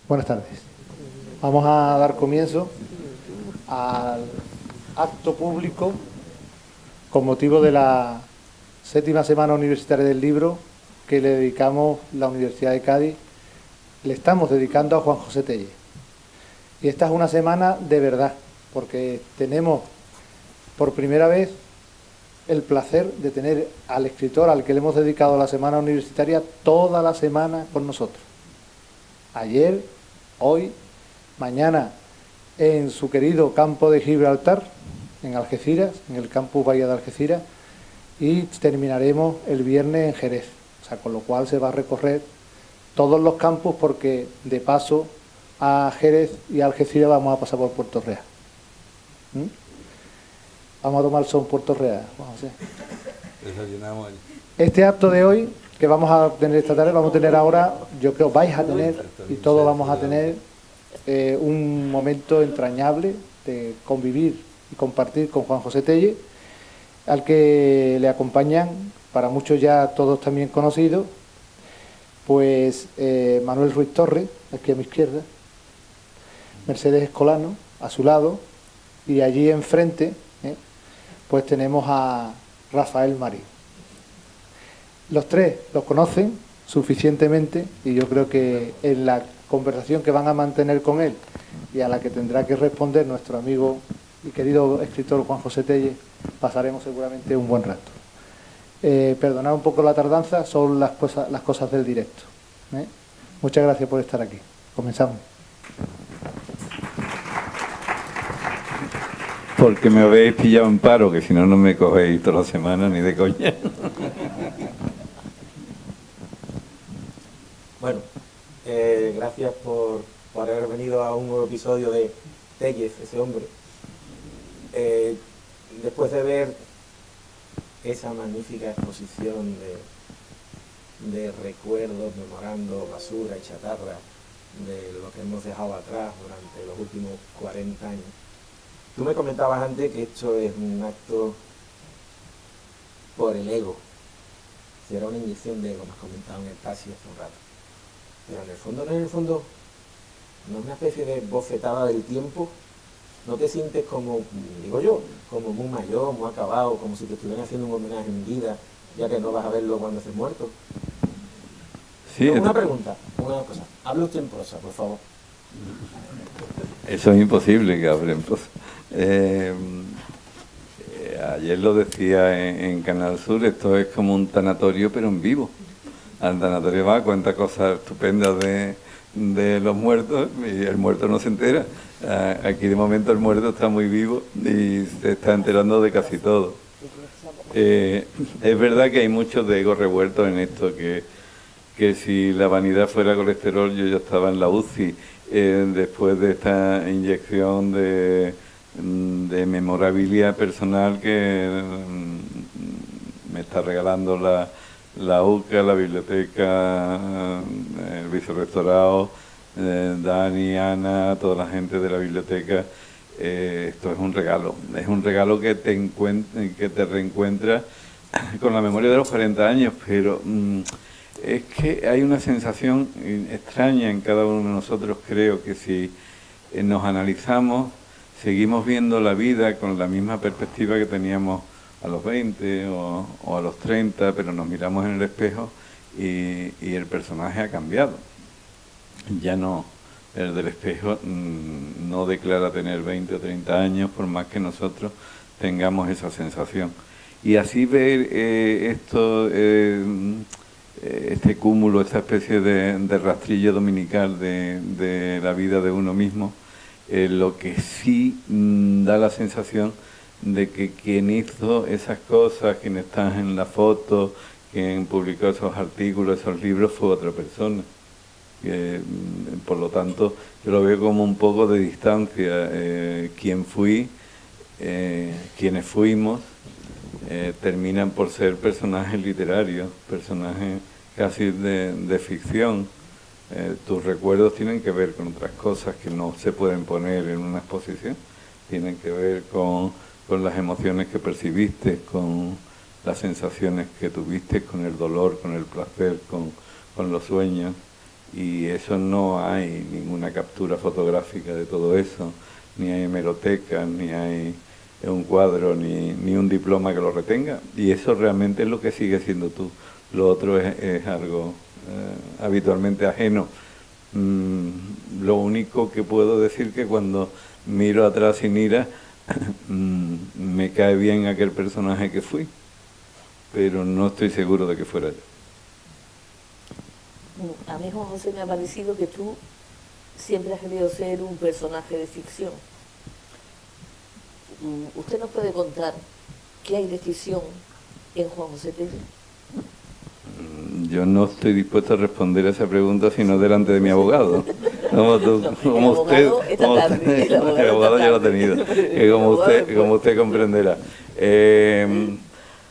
Buenas tardes. Vamos a dar comienzo al acto público con motivo de la 7ª Semana Universitaria del Libro que le dedicamos la Universidad de Cádiz, le estamos dedicando a Juan José Tellez. Y esta es una semana de verdad, porque tenemos por primera vez el placer de tener al escritor al que le hemos dedicado la Semana Universitaria toda la semana con nosotros. Ayer, hoy, mañana en su querido campo de Gibraltar, en Algeciras, en el campus Bahía de Algeciras, y terminaremos el viernes en Jerez. O sea, con lo cual se va a recorrer todos los campus porque de paso a Jerez y a Algeciras vamos a pasar por Puerto Real. Vamos a tomar el sol en Puerto Real. Vamos a hacer. Desayunamos allí. Este acto de hoy que vamos a tener esta tarde, vamos a tener ahora, yo creo vais a tener, y todos vamos a tener un momento entrañable de convivir y compartir con Juan José Tellez, al que le acompañan, para muchos ya todos también conocidos, pues Manuel Ruiz Torres, aquí a mi izquierda, Mercedes Escolano, a su lado, y allí enfrente, pues tenemos a Rafael Marín. Los tres los conocen suficientemente y yo creo que en la conversación que van a mantener con él y a la que tendrá que responder nuestro amigo y querido escritor Juan José Tellez, pasaremos seguramente un buen rato. Perdonad un poco la tardanza, son las cosas del directo. Muchas gracias por estar aquí. Comenzamos. Porque me habéis pillado en paro, que si no, no me cogéis toda la semana ni de coña. Bueno, gracias por haber venido a un nuevo episodio de Tellez, ese hombre. Después de ver esa magnífica exposición de recuerdos, memorando, basura y chatarra de lo que hemos dejado atrás durante los últimos 40 años, tú me comentabas antes que esto es un acto por el ego. Será una inyección de ego, me has comentado en el taxi hace un rato. Pero en el fondo, no es una especie de bofetada del tiempo. No te sientes como, digo yo, como muy mayor, muy acabado, como si te estuvieran haciendo un homenaje en vida, ya que no vas a verlo cuando estés muerto. Sí, Una pregunta, una cosa. Habla usted en prosa, por favor. eso es imposible que hable en prosa. Ayer lo decía en Canal Sur, esto es como un tanatorio pero en vivo. Al tanatorio va, cuenta cosas estupendas de los muertos y el muerto no se entera. Aquí de momento el muerto está muy vivo y se está enterando de casi todo. Es verdad que hay mucho de ego revuelto en esto, que si la vanidad fuera colesterol yo ya estaba en la UCI después de esta inyección de memorabilia personal que me está regalando la UCA, la biblioteca, el vicerrectorado, Dani, Ana, toda la gente de la biblioteca. Esto es un regalo que te reencuentras con la memoria de los 40 años, pero es que hay una sensación extraña en cada uno de nosotros. Creo que si nos analizamos, seguimos viendo la vida con la misma perspectiva que teníamos a los 20 o a los 30, pero nos miramos en el espejo y el personaje ha cambiado. Ya no, el del espejo no declara tener 20 o 30 años, por más que nosotros tengamos esa sensación. Y así ver este cúmulo, esta especie de rastrillo dominical de la vida de uno mismo, lo que sí da la sensación de que quien hizo esas cosas, quien está en la foto, quien publicó esos artículos, esos libros, fue otra persona. Por lo tanto, yo lo veo como un poco de distancia. Quien fui, quienes fuimos, terminan por ser personajes literarios, personajes casi de ficción. Tus recuerdos tienen que ver con otras cosas que no se pueden poner en una exposición, tienen que ver con las emociones que percibiste, con las sensaciones que tuviste, con el dolor, con el placer, con los sueños. y eso no hay ninguna captura fotográfica de todo eso, ni hay hemerotecas, ni hay un cuadro, ni un diploma que lo retenga, y eso realmente es lo que sigue siendo tú. Lo otro es algo habitualmente ajeno. Lo único que puedo decir que cuando miro atrás sin ira, me cae bien aquel personaje que fui, pero no estoy seguro de que fuera yo. A mí, Juan José, me ha parecido que tú siempre has querido ser un personaje de ficción. ¿Usted nos puede contar qué hay de ficción en Juan José Tellez? Yo no estoy dispuesto a responder a esa pregunta sino delante de mi abogado. Como usted, el abogado ya lo ha tenido, que como usted comprenderá.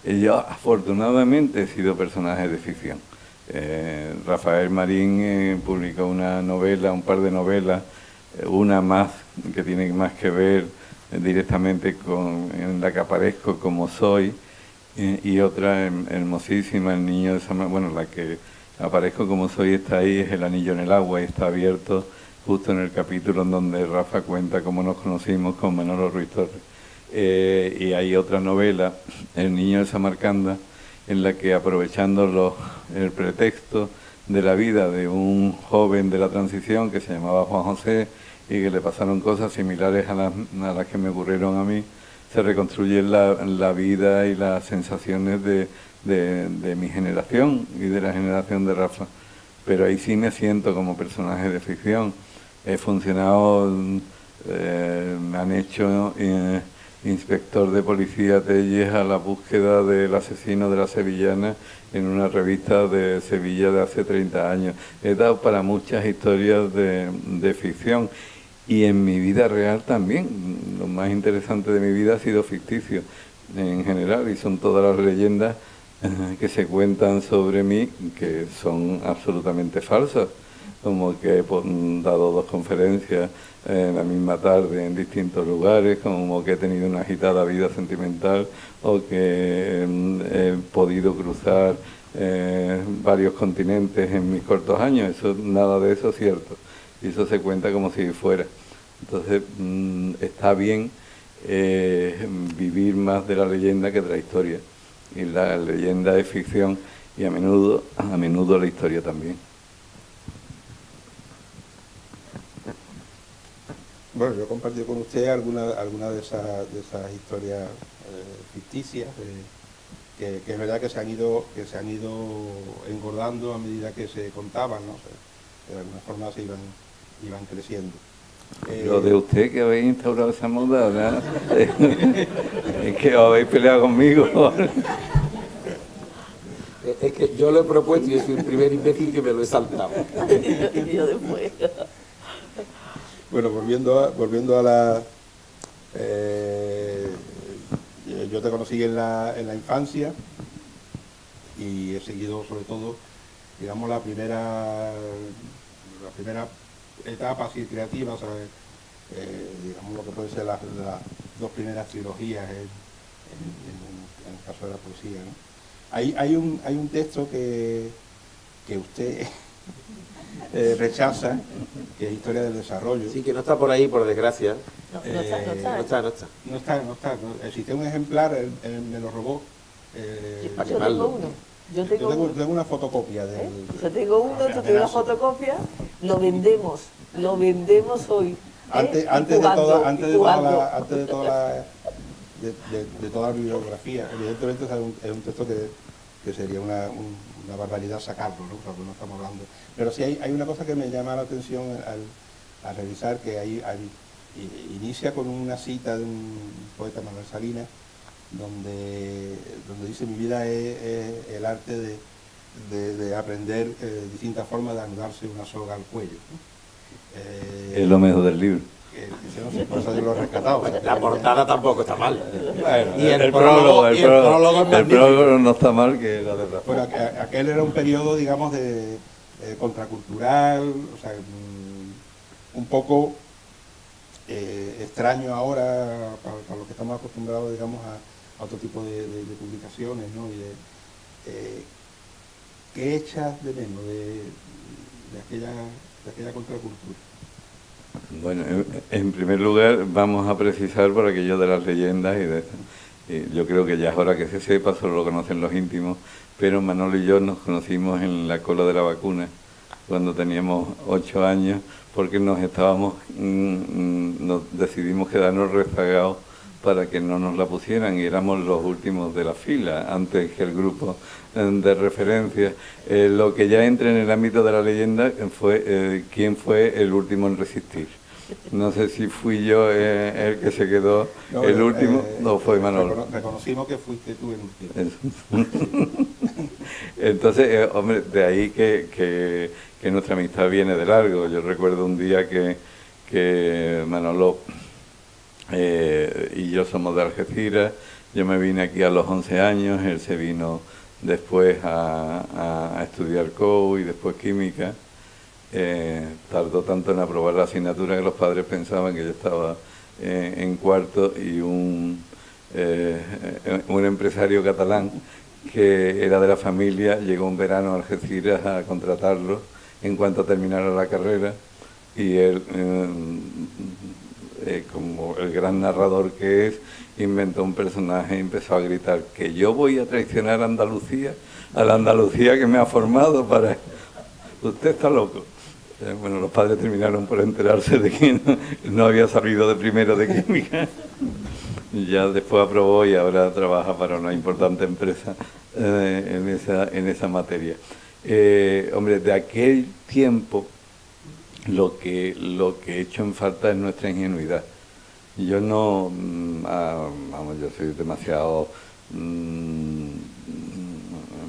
Yo afortunadamente he sido personaje de ficción. Rafael Marín publicó una novela, un par de novelas, una más que tiene más que ver directamente en la que aparezco como soy, y otra hermosísima, El niño de San Marcos. Bueno, la que aparezco como soy está ahí, es El anillo en el agua, y está abierto justo en el capítulo en donde Rafa cuenta cómo nos conocimos con Manolo Ruiz Torres. Y hay otra novela, El niño de Samarcanda, en la que, aprovechando el pretexto de la vida de un joven de la transición que se llamaba Juan José y que le pasaron cosas similares a las que me ocurrieron a mí, se reconstruye la vida y las sensaciones de mi generación y de la generación de Rafa. Pero ahí sí me siento como personaje de ficción. He funcionado, me han hecho inspector de policía Tellez a la búsqueda del asesino de la sevillana en una revista de Sevilla de hace 30 años. He dado para muchas historias de ficción. Y en mi vida real también. Lo más interesante de mi vida ha sido ficticio en general, y son todas las leyendas que se cuentan sobre mí que son absolutamente falsas, como que he dado 2 conferencias la misma tarde en distintos lugares, como que he tenido una agitada vida sentimental, o que he podido cruzar varios continentes en mis cortos años. Nada de eso es cierto. Y eso se cuenta como si fuera. Entonces, está bien vivir más de la leyenda que de la historia. Y la leyenda es ficción, y a menudo la historia también. Bueno, yo he compartido con usted alguna de esas historias ficticias, que es verdad que se han ido engordando a medida que se contaban, ¿no? O sea, de alguna forma se iban creciendo. Lo de usted, que habéis instaurado esa moda, ¿verdad? Es que os habéis peleado conmigo. Es que yo lo he propuesto y soy el primer imbécil que me lo he saltado. Y yo después. Bueno, volviendo a la... yo te conocí en la infancia, y he seguido sobre todo, digamos, la primera etapa así creativa, o sea, digamos lo que pueden ser las 2 primeras trilogías en el caso de la poesía, ¿no? Hay un texto que usted rechaza, que es Historia del Desarrollo. Sí, que no está por ahí, por desgracia. No está. No está. Existe un ejemplar, él me lo robó. Yo tengo uno. Yo tengo una fotocopia de él. Yo tengo uno, tú tienes una fotocopia, lo vendemos hoy. Antes de toda la bibliografía. Evidentemente es un texto que sería una barbaridad sacarlo, ¿no? Porque no estamos hablando. Pero sí hay una cosa que me llama la atención al revisar, que inicia con una cita de un poeta, Manuel Salinas, donde dice: mi vida es el arte de aprender distintas formas de anudarse una soga al cuello, ¿no? Es lo mejor del libro. Por eso yo lo he rescatado. La portada tampoco está mal. Bueno, Y el prólogo no está mal, que la de Rafa. Bueno, aquel era un periodo, digamos, de contracultural, o sea, un poco extraño ahora para los que estamos acostumbrados, digamos, a otro tipo de publicaciones, ¿no? Y ¿qué echas de menos de aquella contracultura? Bueno, en primer lugar vamos a precisar por aquello de las leyendas y yo creo que ya es hora que se sepa, solo lo conocen los íntimos, pero Manolo y yo nos conocimos en la cola de la vacuna cuando teníamos 8 años, porque nos decidimos quedarnos rezagados para que no nos la pusieran y éramos los últimos de la fila antes que el grupo de referencia. Lo que ya entra en el ámbito de la leyenda fue quién fue el último en resistir. No sé si fui yo el que se quedó el último o fue Manolo. Reconocimos que fuiste tú el último. Entonces, hombre, de ahí que nuestra amistad viene de largo. Yo recuerdo un día que Manolo y yo somos de Algeciras. Yo me vine aquí a los 11 años, él se vino después a estudiar COU y después química. Tardó tanto en aprobar la asignatura que los padres pensaban que yo estaba en cuarto y un empresario catalán que era de la familia llegó un verano a Algeciras a contratarlo en cuanto terminara la carrera y él, como el gran narrador que es, inventó un personaje y empezó a gritar que yo voy a traicionar a Andalucía, a la Andalucía que me ha formado para... Usted está loco. Bueno, los padres terminaron por enterarse de que no había salido de primero de química. Ya después aprobó y ahora trabaja para una importante empresa en esa materia. Hombre, de aquel tiempo lo que he hecho en falta es nuestra ingenuidad. Yo no, vamos, yo soy demasiado, en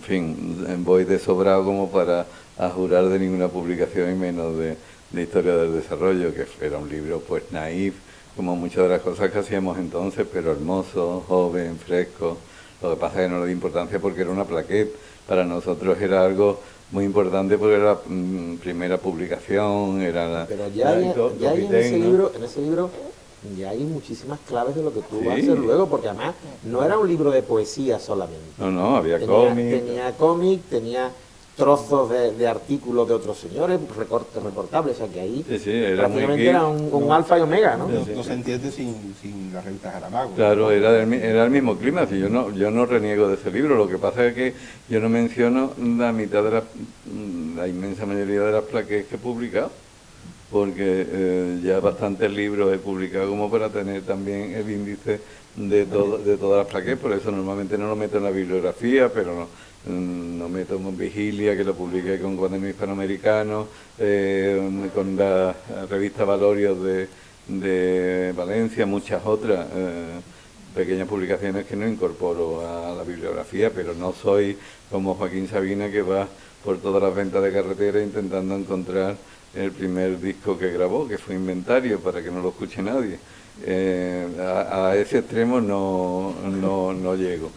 fin, voy de sobrado como para jurar de ninguna publicación y menos de Historia del Desarrollo, que era un libro pues naif, como muchas de las cosas que hacíamos entonces, pero hermoso, joven, fresco. Lo que pasa es que no le di importancia porque era una plaquette. Para nosotros era algo muy importante porque era la primera publicación, era la... Pero ya hay en ese libro ya hay muchísimas claves de lo que tú vas a hacer luego, porque además no era un libro de poesía solamente. No, había cómic. Tenía cómic, tenía trozos de artículos de otros señores, recortables, o sea que ahí era prácticamente era un alfa y omega, ¿no? No se entiende sin la revista Jaramago. Claro, era el mismo clima, si yo no reniego de ese libro, lo que pasa es que yo no menciono la mitad de la inmensa mayoría de las plaquettes que he publicado, porque ya bastantes libros he publicado como para tener también el índice de todas las plaquettes, por eso normalmente no lo meto en la bibliografía, pero no meto en Vigilia, que lo publiqué con Cuaderno Hispanoamericano, con la revista Valorios de Valencia, muchas otras pequeñas publicaciones que no incorporo a la bibliografía, pero no soy como Joaquín Sabina, que va por todas las ventas de carretera intentando encontrar el primer disco que grabó, que fue Inventario, para que no lo escuche nadie. A ese extremo no llego.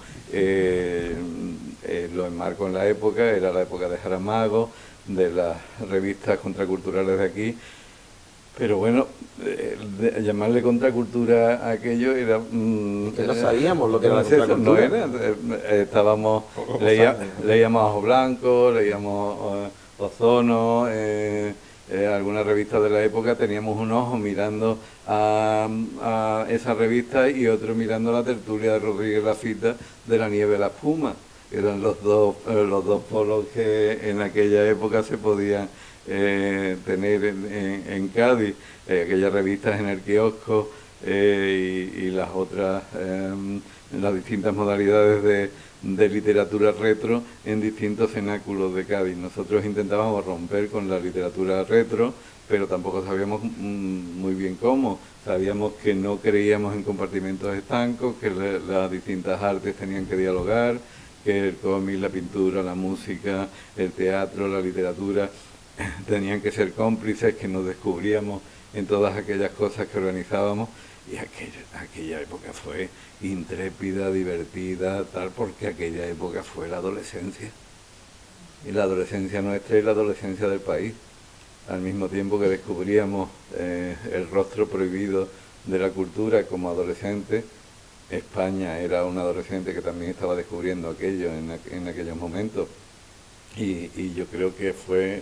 Lo enmarco en la época, era la época de Jaramago, de las revistas contraculturales de aquí, pero bueno, llamarle contracultura a aquello era... que no sabíamos lo que era la contracultura. Estábamos, leíamos Ojo Blanco, leíamos Ozono, algunas revistas de la época, teníamos un ojo mirando a esa revista y otro mirando la tertulia de Rodríguez Lafita de La Nieve y la Espuma. Eran los dos polos que en aquella época se podían tener en Cádiz, aquellas revistas en el kiosco y las otras, las distintas modalidades de literatura retro en distintos cenáculos de Cádiz. Nosotros intentábamos romper con la literatura retro, pero tampoco sabíamos muy bien cómo. Sabíamos que no creíamos en compartimentos estancos, que las distintas artes tenían que dialogar, que el cómic, la pintura, la música, el teatro, la literatura tenían que ser cómplices, que nos descubríamos en todas aquellas cosas que organizábamos. Y aquella época fue intrépida, divertida, tal, porque aquella época fue la adolescencia. Y la adolescencia nuestra y la adolescencia del país. Al mismo tiempo que descubríamos el rostro prohibido de la cultura como adolescente, España era un adolescente que también estaba descubriendo aquello en aquellos momentos. Y yo creo que fue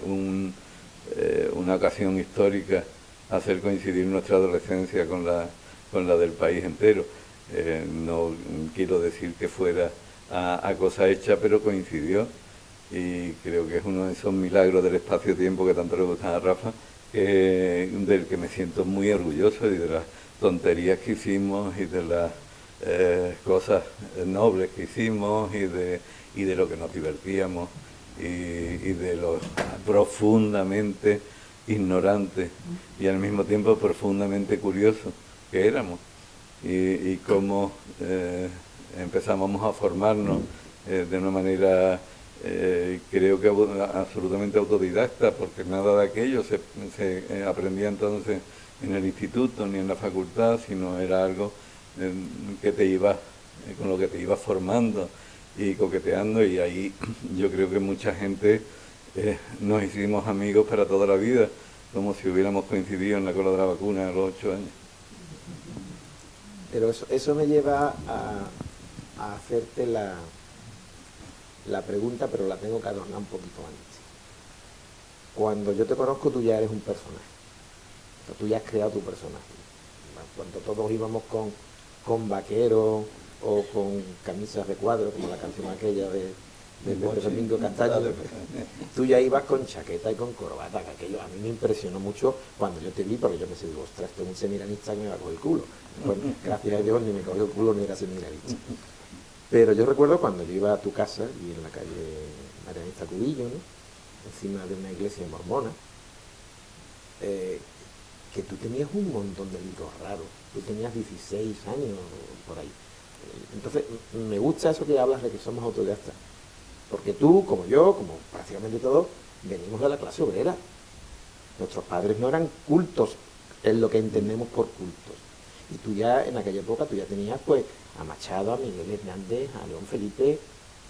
una ocasión histórica hacer coincidir nuestra adolescencia con la del país entero. No quiero decir que fuera a cosa hecha, pero coincidió, y creo que es uno de esos milagros del espacio-tiempo que tanto le gustan a Rafa, del que me siento muy orgulloso, y de las tonterías que hicimos y de las cosas nobles que hicimos y de lo que nos divertíamos y de lo profundamente ignorantes y al mismo tiempo profundamente curiosos que éramos, y cómo empezamos a formarnos de una manera creo que absolutamente autodidacta, porque nada de aquello se aprendía entonces en el instituto ni en la facultad, sino era algo que te iba con lo que te ibas formando y coqueteando, y ahí yo creo que mucha gente nos hicimos amigos para toda la vida, como si hubiéramos coincidido en la cola de la vacuna a los 8 años. Pero eso me lleva a hacerte la pregunta, pero la tengo que adornar un poquito antes. Cuando yo te conozco, tú ya eres un personaje. O sea, tú ya has creado tu personaje. Cuando todos íbamos con vaqueros o con camisas de cuadro, como la canción aquella de Pedro Domingo Castaño, tú ya ibas con chaqueta y con corbata, que aquello a mí me impresionó mucho cuando yo te vi, porque yo pensé, digo, ostras, esto es un semiranista que me va a coger el culo. Pues, gracias a Dios ni me cogió el culo ni era semiranista. Pero yo recuerdo cuando yo iba a tu casa, y en la calle Marianista Cubillo, ¿no?, encima de una iglesia mormona, que tú tenías un montón de libros raros. Tú tenías 16 años por ahí. Entonces, me gusta eso que hablas de que somos autodidactas. Porque tú, como yo, como prácticamente todos, venimos de la clase obrera. Nuestros padres no eran cultos, es lo que entendemos por cultos. Y tú ya, en aquella época, tú ya tenías pues a Machado, a Miguel Hernández, a León Felipe,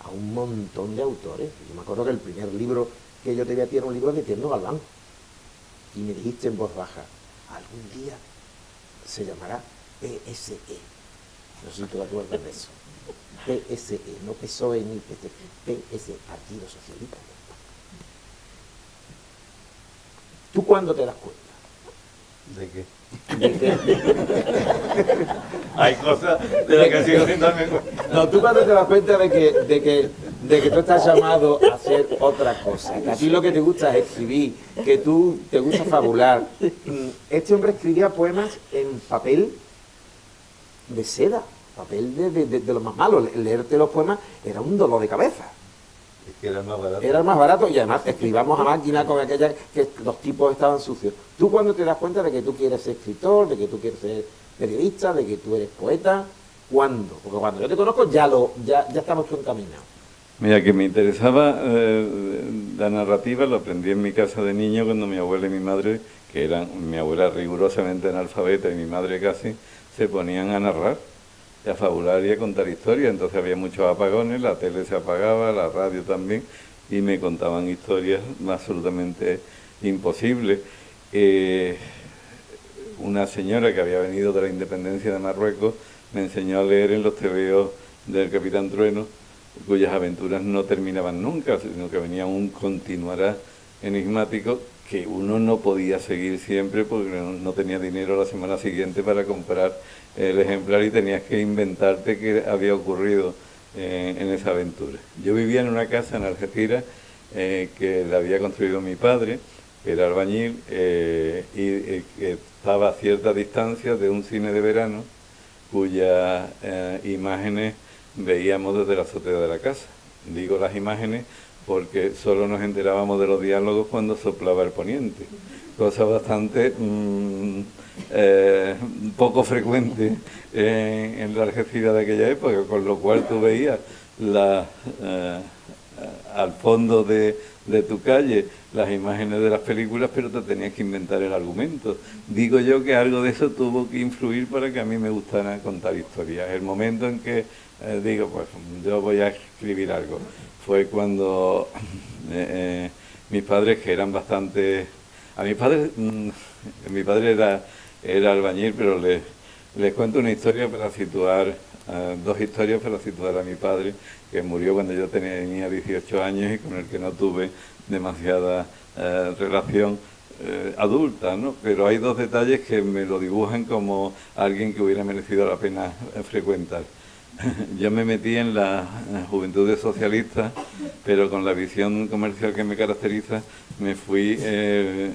a un montón de autores. Yo me acuerdo que el primer libro que yo te vi a ti era un libro de Tierno Galván. Y me dijiste en voz baja, algún día se llamará PSE. No sé si tú te acuerdas de eso. PSE, no PSOE ni PT, PSE, Partido Socialista de España. ¿Tú cuándo te das cuenta? ¿De qué? De que... Hay cosas de las que sigo sin darme cuenta. No, tú cuando te das cuenta de que tú estás llamado a hacer otra cosa, que a ti lo que te gusta es escribir, que tú te gusta fabular. Este hombre escribía poemas en papel de seda, papel de lo más malo. Leerte los poemas era un dolor de cabeza. Es que era más barato. Era más barato, y además escribíamos a máquina con aquella que los tipos estaban sucios. ¿Tú cuando te das cuenta de que tú quieres ser escritor, de que tú quieres ser periodista, de que tú eres poeta? ¿Cuándo? Porque cuando yo te conozco ya estamos tú encaminados. Mira, que me interesaba la narrativa, lo aprendí en mi casa de niño cuando mi abuela y mi madre, que eran, mi abuela rigurosamente analfabeta y mi madre casi, se ponían a narrar, a fabular y a contar historias. Entonces había muchos apagones, la tele se apagaba, la radio también, y me contaban historias absolutamente imposibles. Una señora que había venido de la independencia de Marruecos me enseñó a leer en los tebeos del Capitán Trueno, cuyas aventuras no terminaban nunca, sino que venía un continuará enigmático que uno no podía seguir siempre porque no tenía dinero la semana siguiente para comprar el ejemplar, y tenías que inventarte qué había ocurrido en esa aventura. Yo vivía en una casa en Algeciras que la había construido mi padre, que era albañil, y que estaba a cierta distancia de un cine de verano cuyas imágenes veíamos desde la azotea de la casa. Digo las imágenes porque solo nos enterábamos de los diálogos cuando soplaba el poniente, cosa bastante poco frecuente en la Algeciras de aquella época, con lo cual tú veías al fondo de tu calle las imágenes de las películas, pero te tenías que inventar el argumento. Digo yo que algo de eso tuvo que influir para que a mí me gustara contar historias. El momento en que digo, pues yo voy a escribir algo, fue cuando mis padres, que eran bastante... A mis padres, mi padre era albañil, pero Les cuento una historia para situar, dos historias para situar a mi padre, que murió cuando yo tenía 18 años y con el que no tuve demasiada relación adulta, ¿no? Pero hay dos detalles que me lo dibujan como alguien que hubiera merecido la pena frecuentar. Yo me metí en las Juventudes Socialistas, pero con la visión comercial que me caracteriza, me fui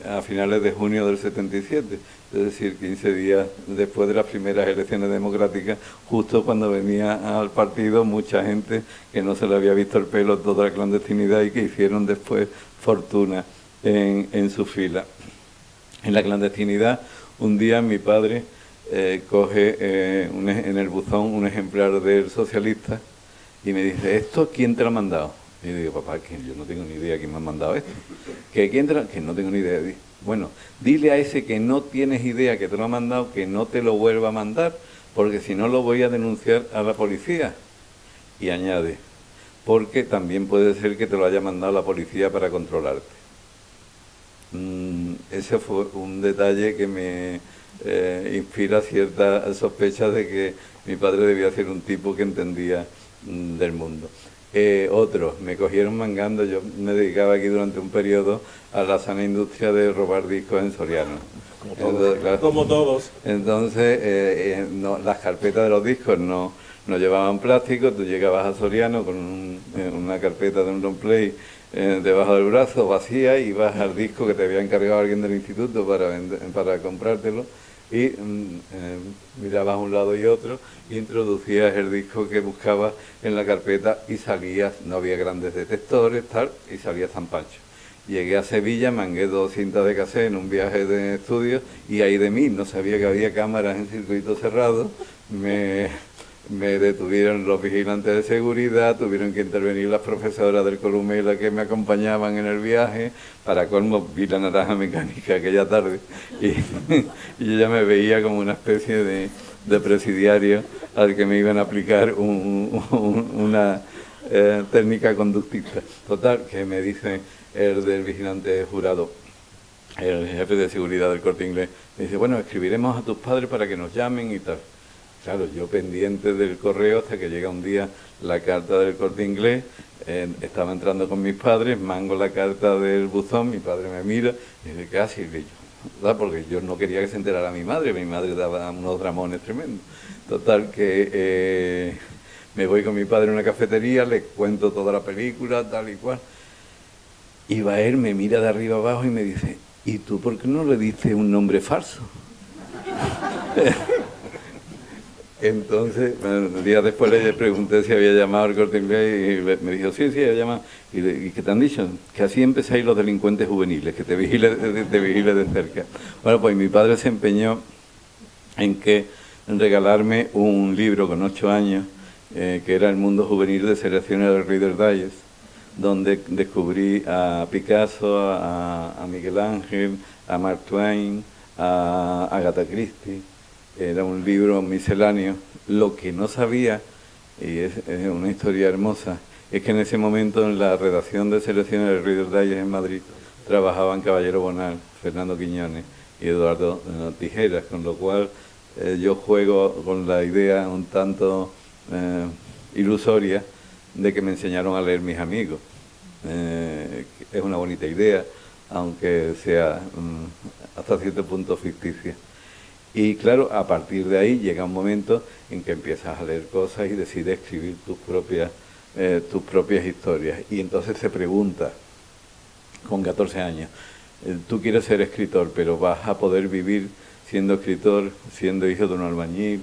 a finales de junio del 77, es decir, 15 días después de las primeras elecciones democráticas, justo cuando venía al partido mucha gente que no se le había visto el pelo toda la clandestinidad y que hicieron después fortuna en su fila. En la clandestinidad, un día mi padre coge en el buzón un ejemplar del Socialista y me dice, ¿esto quién te lo ha mandado? Y yo digo, papá, que yo no tengo ni idea quién me ha mandado esto. ¿Que quién te lo? Que no tengo ni idea. Bueno, dile a ese que no tienes idea que te lo ha mandado que no te lo vuelva a mandar, porque si no lo voy a denunciar a la policía. Y añade, porque también puede ser que te lo haya mandado la policía para controlarte. Ese fue un detalle que me inspira cierta sospecha de que mi padre debía ser un tipo que entendía del mundo. Otros, me cogieron mangando, yo me dedicaba aquí durante un periodo a la sana industria de robar discos en Soriano. Como todos. Entonces, claro, Como todos. entonces las carpetas de los discos no llevaban plástico, tú llegabas a Soriano con una carpeta de un long play debajo del brazo, vacía, y ibas al disco que te había encargado alguien del instituto para comprártelo, y mirabas a un lado y otro, y introducías el disco que buscabas en la carpeta y salías, no había grandes detectores, tal, y salías tan pancho. Llegué a Sevilla, mangué 2 cintas de cassette en un viaje de estudio, y ahí de mí, no sabía que había cámaras en circuito cerrado, me detuvieron los vigilantes de seguridad, tuvieron que intervenir las profesoras del Columela que me acompañaban en el viaje, para colmo vi la naranja mecánica aquella tarde y, y yo ya me veía como una especie de presidiario al que me iban a aplicar una técnica conductista. Total, que me dice el del vigilante jurado, el jefe de seguridad del Corte Inglés, me dice, bueno, escribiremos a tus padres para que nos llamen y tal. Claro, yo pendiente del correo hasta que llega un día la carta del Corte Inglés, estaba entrando con mis padres, mango la carta del buzón, mi padre me mira y dice, ¿qué haces? Y yo, ¿verdad? Porque yo no quería que se enterara mi madre daba unos dramones tremendos. Total, que me voy con mi padre a una cafetería, le cuento toda la película, tal y cual, y va él, me mira de arriba abajo y me dice, ¿y tú por qué no le diste un nombre falso? Entonces, días después le pregunté si había llamado al Corte Inglés y me dijo, sí, había llamado. ¿Y qué te han dicho? Que así empezáis los delincuentes juveniles, que te vigile de cerca. Bueno, pues mi padre se empeñó en regalarme un libro con 8 años, que era El mundo juvenil de selecciones del Reader's Digest, donde descubrí a Picasso, a Miguel Ángel, a Mark Twain, a Agatha Christie. Era un libro misceláneo. Lo que no sabía, y es una historia hermosa, es que en ese momento en la redacción de selecciones del Reader's Digest en Madrid trabajaban Caballero Bonal, Fernando Quiñones y Eduardo Tijeras, con lo cual yo juego con la idea un tanto ilusoria de que me enseñaron a leer mis amigos. Es una bonita idea, aunque sea hasta cierto punto ficticia. Y claro, a partir de ahí llega un momento en que empiezas a leer cosas y decides escribir tus propias historias. Y entonces se pregunta, con 14 años, tú quieres ser escritor, pero vas a poder vivir siendo escritor, siendo hijo de un albañil,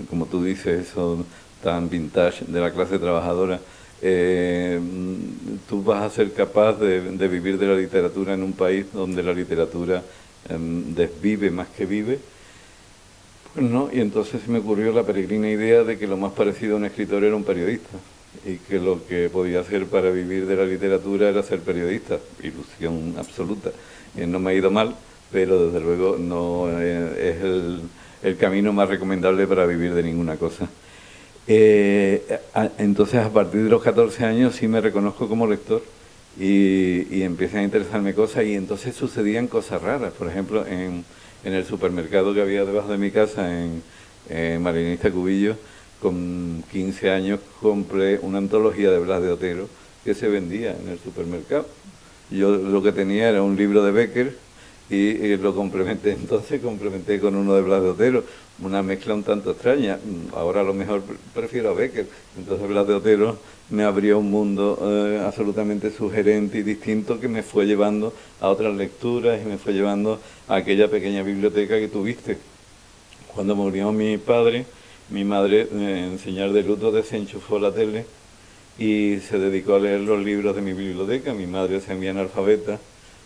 como tú dices, eso tan vintage de la clase trabajadora. Tú vas a ser capaz de vivir de la literatura en un país donde la literatura desvive más que vive. Pues no, y entonces me ocurrió la peregrina idea de que lo más parecido a un escritor era un periodista, y que lo que podía hacer para vivir de la literatura era ser periodista. Ilusión absoluta. No me ha ido mal, pero desde luego no es el camino más recomendable para vivir de ninguna cosa. Entonces, a partir de los 14 años sí me reconozco como lector y empiezan a interesarme cosas, y entonces sucedían cosas raras. Por ejemplo, en en el supermercado que había debajo de mi casa, en Marinista Cubillo. Con 15 años compré una antología de Blas de Otero que se vendía en el supermercado. Yo lo que tenía era un libro de Bécquer y lo complementé con uno de Blas de Otero, una mezcla un tanto extraña. Ahora a lo mejor prefiero a Bécquer. Entonces Blas de Otero me abrió un mundo absolutamente sugerente y distinto, que me fue llevando a otras lecturas y me fue llevando a aquella pequeña biblioteca que tuviste. Cuando murió mi padre, mi madre, en señal de luto, desenchufó la tele y se dedicó a leer los libros de mi biblioteca. Mi madre se envía analfabeta.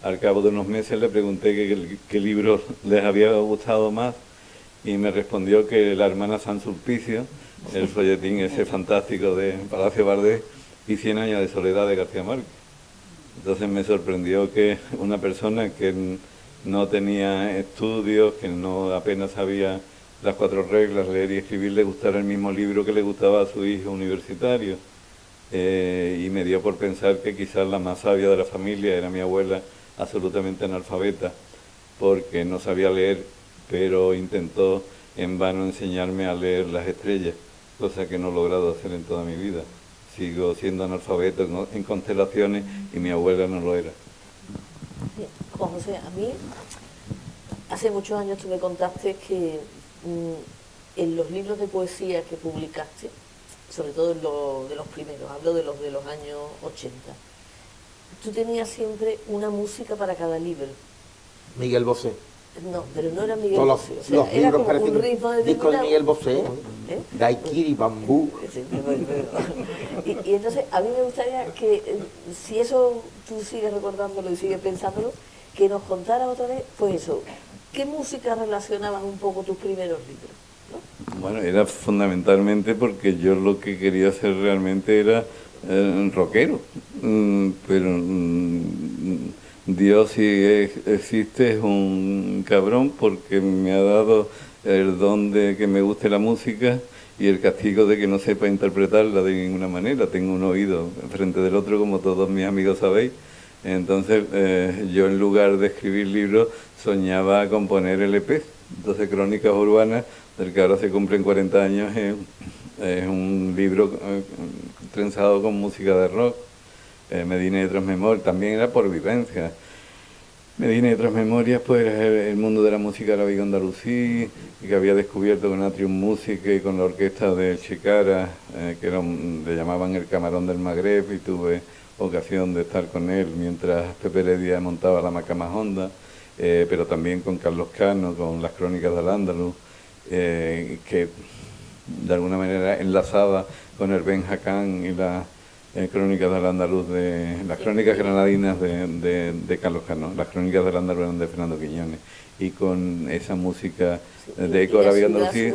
Al cabo de unos meses le pregunté qué libros les había gustado más y me respondió que La hermana San Sulpicio, el folletín ese fantástico de Palacio Bardés, y 100 años de soledad de García Márquez. Entonces me sorprendió que una persona que no tenía estudios, que no apenas sabía las 4 reglas, leer y escribir, le gustara el mismo libro que le gustaba a su hijo universitario. Y me dio por pensar que quizás la más sabia de la familia era mi abuela, absolutamente analfabeta, porque no sabía leer, pero intentó en vano enseñarme a leer las estrellas, cosa que no he logrado hacer en toda mi vida. Sigo siendo analfabeto en constelaciones y mi abuela no lo era. Juan José, a mí hace muchos años tú me contaste que en los libros de poesía que publicaste, sobre todo de los primeros, hablo de los años 80, tú tenías siempre una música para cada libro. Miguel Bosé. No, pero no era Miguel Todos Bosé, o sea, los era libros como parecen un ritmo discos de determinado. Miguel Bosé, ¿Eh? Daikiri, Bambú. Sí, y entonces a mí me gustaría que, si eso tú sigues recordándolo y sigues pensándolo, que nos contaras otra vez, pues eso, ¿qué música relacionabas un poco tus primeros libros? ¿No? Bueno, era fundamentalmente porque yo lo que quería hacer realmente era rockero, pero Dios, si existe, es un cabrón, porque me ha dado el don de que me guste la música y el castigo de que no sepa interpretarla de ninguna manera. Tengo un oído frente del otro, como todos mis amigos sabéis. Entonces yo, en lugar de escribir libros, soñaba componer LP. Entonces Crónicas Urbanas, del que ahora se cumplen 40 años, es un libro trenzado con música de rock. Medina y otras memorias, también era por vivencia. Medina y otras memorias, pues el mundo de la música de la Viga Andalusí, que había descubierto con Atrium Music y con la orquesta de Chicara, que le llamaban el Camarón del Magreb, y tuve ocasión de estar con él mientras Pepe Heredia montaba la Macama Honda, pero también con Carlos Cano, con las Crónicas del Andaluz, que de alguna manera enlazada con el Ben Hakan y las Crónicas del Andaluz, las Crónicas Granadinas de Carlos Cano. Las Crónicas del Andaluz eran de Fernando Quiñones, y con esa música de Eco de la Viga Andalusí,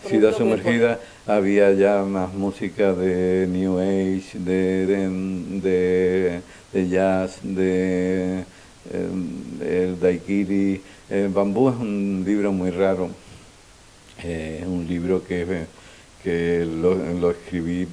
Ciudad Sumergida, había ya más música de New Age, de jazz, el Daikiri. Bambú es un libro muy raro, es un libro que lo escribí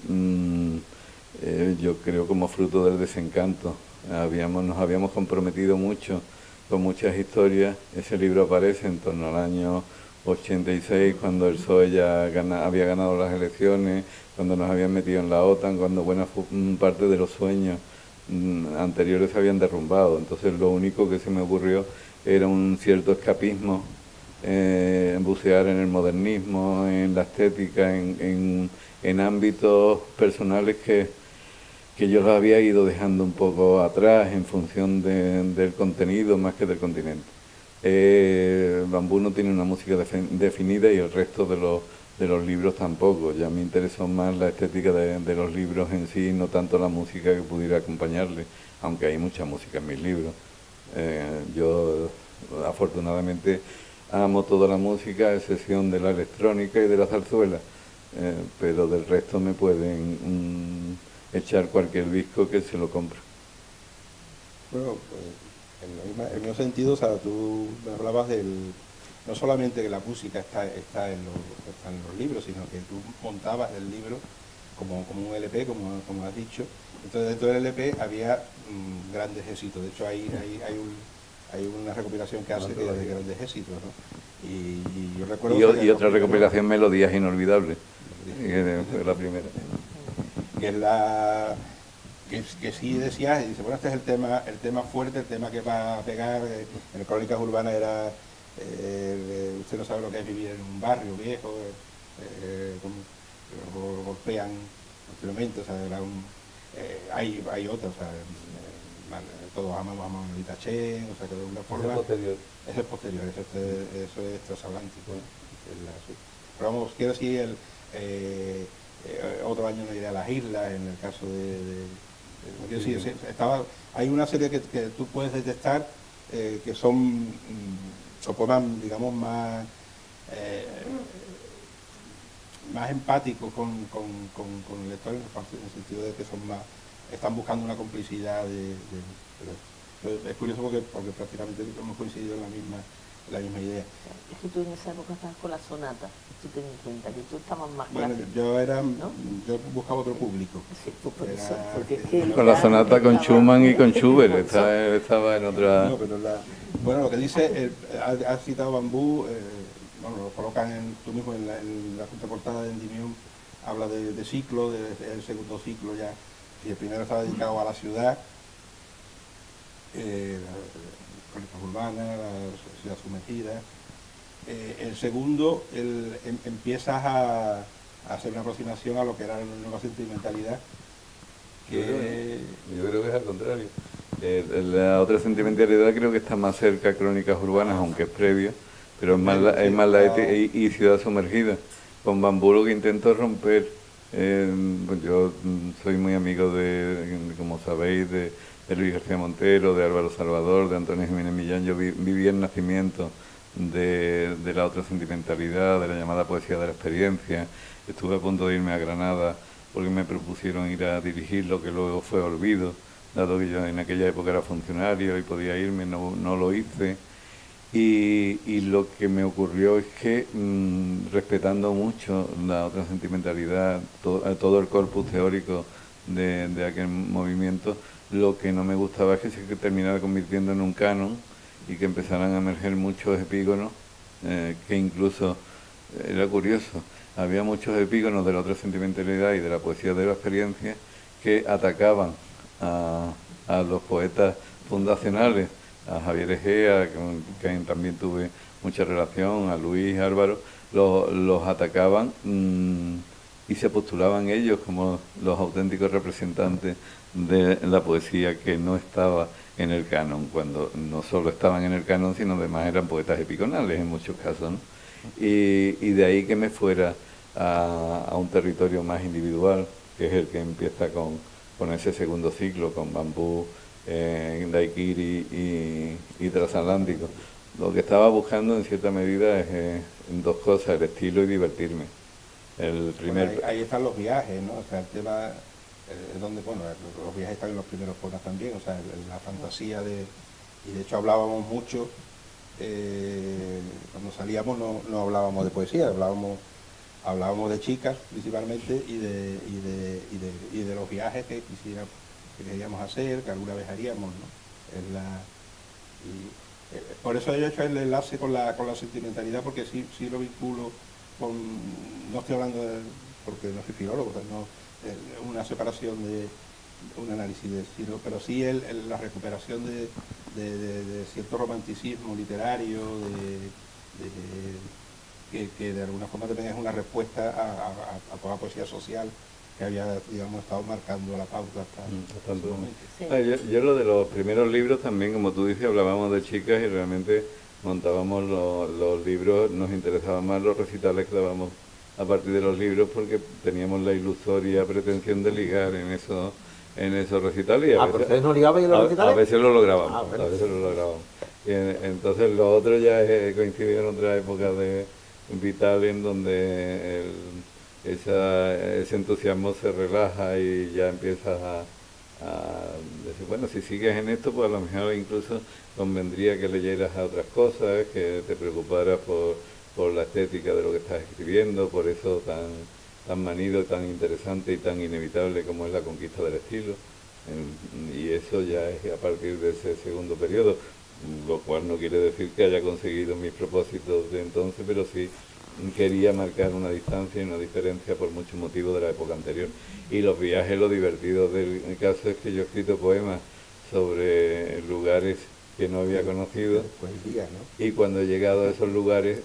yo creo como fruto del desencanto. Nos habíamos comprometido mucho con muchas historias. Ese libro aparece en torno al año 86, cuando el PSOE ya había ganado las elecciones, cuando nos habían metido en la OTAN, cuando buena parte de los sueños anteriores se habían derrumbado. Entonces lo único que se me ocurrió era un cierto escapismo, bucear en el modernismo, en la estética, en ámbitos personales que yo los había ido dejando un poco atrás en función del contenido más que del continente. Bambú no tiene una música definida, y el resto de los libros tampoco. Ya me interesó más la estética de los libros en sí, no tanto la música que pudiera acompañarle, aunque hay mucha música en mis libros. Yo afortunadamente amo toda la música, a excepción de la electrónica y de la zarzuela, pero del resto me pueden echar cualquier disco que se lo compre. Bueno, pues en el mismo sentido, o sea, tú me hablabas no solamente que la música está en los libros, sino que tú montabas el libro como un LP, como has dicho. Entonces dentro del LP había grandes éxitos. De hecho hay hay una recopilación que hace que es de grandes éxitos, ¿no? Y yo recuerdo... Y otra recopilación, Melodías Inolvidables, que fue la primera. Que es la... Que sí decía, y dice, bueno, este es el tema fuerte, el tema que va a pegar. En Crónicas Urbanas era, usted no sabe lo que es vivir en un barrio viejo, golpean continuamente, o sea, hay otros, o sea, todos amamos a Manolita Chen, o sea, que de alguna forma... Ese es posterior, eso es transatlántico, ¿no? Pero vamos, quiero decir, otro año no iré a las islas, en el caso quiero decir, hay una serie que tú puedes detectar que son poemas, digamos, más empáticos con el lector, en el sentido de que están buscando una complicidad es curioso porque prácticamente hemos coincidido en la misma idea. Es que tú en esa época estabas con la sonata, tú ten en cuenta que tú estabas más bueno, clásico, yo buscaba otro público. Sí, pues por eso, porque es que con la sonata con Schumann y con Schubert, estaba en otra... No, pero bueno, lo que dice, ha citado Bambú, bueno, lo colocan tú mismo en la contraportada de Endymion, habla de ciclo, del segundo ciclo ya, y el primero estaba dedicado a la ciudad, Crónicas Urbanas, la ciudad sumergida. El segundo, empiezas a hacer una aproximación a lo que era la nueva sentimentalidad. Yo creo que es al contrario. La otra sentimentalidad creo que está más cerca a Crónicas Urbanas, aunque es previo, pero es más y Ciudad Sumergida. Con Bambú lo que intento es romper. Pues yo soy muy amigo como sabéis, de Luis García Montero, de Álvaro Salvador, de Antonio Jiménez Millán. Yo viví el nacimiento de la otra sentimentalidad, de la llamada poesía de la experiencia. Estuve a punto de irme a Granada porque me propusieron ir a dirigir lo que luego fue Olvido, dado que yo en aquella época era funcionario y podía irme, no lo hice. Y lo que me ocurrió es que, respetando mucho la otra sentimentalidad, todo el corpus teórico de aquel movimiento, lo que no me gustaba es que se terminara convirtiendo en un canon y que empezaran a emerger muchos epígonos, que incluso era curioso. Había muchos epígonos de la otra sentimentalidad y de la poesía de la experiencia que atacaban a los poetas fundacionales, a Javier Egea, con quien también tuve mucha relación, a Luis Álvaro, los atacaban y se postulaban ellos como los auténticos representantes de la poesía que no estaba en el canon, cuando no solo estaban en el canon, sino además eran poetas epigonales en muchos casos, ¿no? Y de ahí que me fuera a un territorio más individual, que es el que empieza con ese segundo ciclo, con Bambú, Daiquiri y Transatlántico. Lo que estaba buscando en cierta medida es dos cosas, el estilo y divertirme. Bueno, ahí están los viajes, ¿no? O sea, el tema es donde, bueno, los viajes están en los primeros poemas también, o sea, la fantasía y de hecho hablábamos mucho, cuando salíamos no hablábamos de poesía, hablábamos de chicas principalmente y de los viajes que queríamos hacer, que alguna vez haríamos, ¿no? Por eso yo he hecho el enlace con la sentimentalidad, porque sí lo vinculo no estoy hablando porque no soy filólogo, o sea, una separación de un análisis de estilo, pero sí la recuperación de cierto romanticismo literario, que de alguna forma también es una respuesta a toda la poesía social que había, digamos, estado marcando la pauta hasta ese momento. Sí. Yo lo de los primeros libros también, como tú dices, hablábamos de chicas y realmente montábamos los libros, nos interesaban más los recitales que dábamos a partir de los libros, porque teníamos la ilusoria pretensión de ligar en esos recitales. Y ¿pero ustedes no ligaban en los recitales? A veces lo lográbamos, bueno. a veces lo lográbamos. Y entonces lo otro ya coincidió en otra época vital, en donde ese entusiasmo se relaja y ya empiezas a decir, bueno, si sigues en esto, pues a lo mejor incluso convendría que leyeras a otras cosas, que te preocuparas por la estética de lo que estás escribiendo, por eso tan manido, tan interesante y tan inevitable como es la conquista del estilo. Y eso ya es a partir de ese segundo periodo. lo cual no quiere decir que haya conseguido mis propósitos de entonces, pero sí quería marcar una distancia y una diferencia por muchos motivos de la época anterior. Y los viajes, lo divertido del caso es que yo he escrito poemas sobre lugares que no había conocido, Poesía, ¿no? y cuando he llegado a esos lugares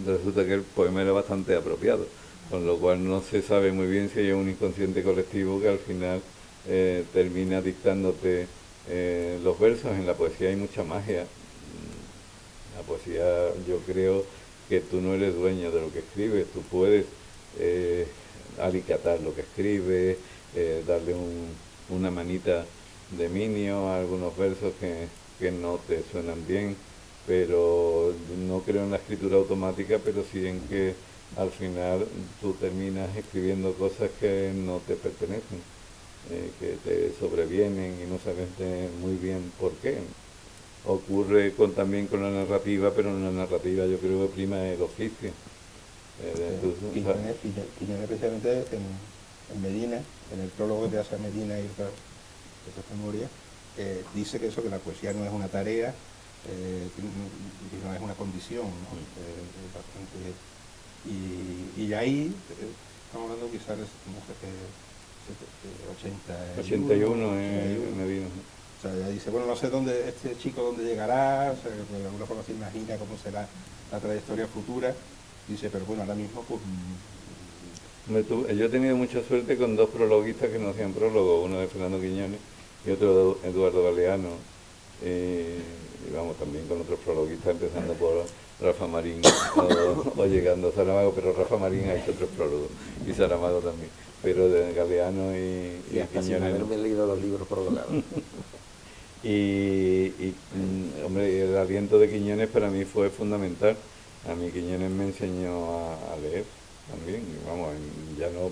resulta que el poema era bastante apropiado, con lo cual no se sabe muy bien si hay un inconsciente colectivo que al final termina dictándote los versos. En la poesía hay mucha magia. La poesía, yo creo que tú no eres dueño de lo que escribes, tú puedes alicatar lo que escribes, darle una manita de minio a algunos versos que no te suenan bien, pero no creo en la escritura automática, pero sí en que al final tú terminas escribiendo cosas que no te pertenecen, que te sobrevienen y no sabes muy bien por qué. Ocurre también con la narrativa, pero en la narrativa yo creo que prima el oficio. Quiñones precisamente en Medina, en el prólogo que hace a Medina y otras memorias, dice que eso, que la poesía no es una tarea, que no es una condición, ¿no? Y ahí estamos hablando quizás de, no sé qué, 81 en Medina. O sea, ella dice, bueno, no sé dónde este chico dónde llegará, o sea, de alguna forma se imagina cómo será la trayectoria futura. Dice, pero bueno, ahora mismo pues... Yo he tenido mucha suerte con dos prologuistas que no hacían prólogo, uno de Fernando Quiñones y otro de Eduardo Galeano. Y vamos, también con otros prologuistas, empezando por Rafa Marín o llegando a Saramago, pero Rafa Marín ha hecho otros prólogos, y Saramago también. Pero de Galeano y hasta sin Quiñones. haberme leído los libros prologados. Hombre, el aliento de Quiñones para mí fue fundamental. A mí Quiñones me enseñó a leer también, y vamos, ya no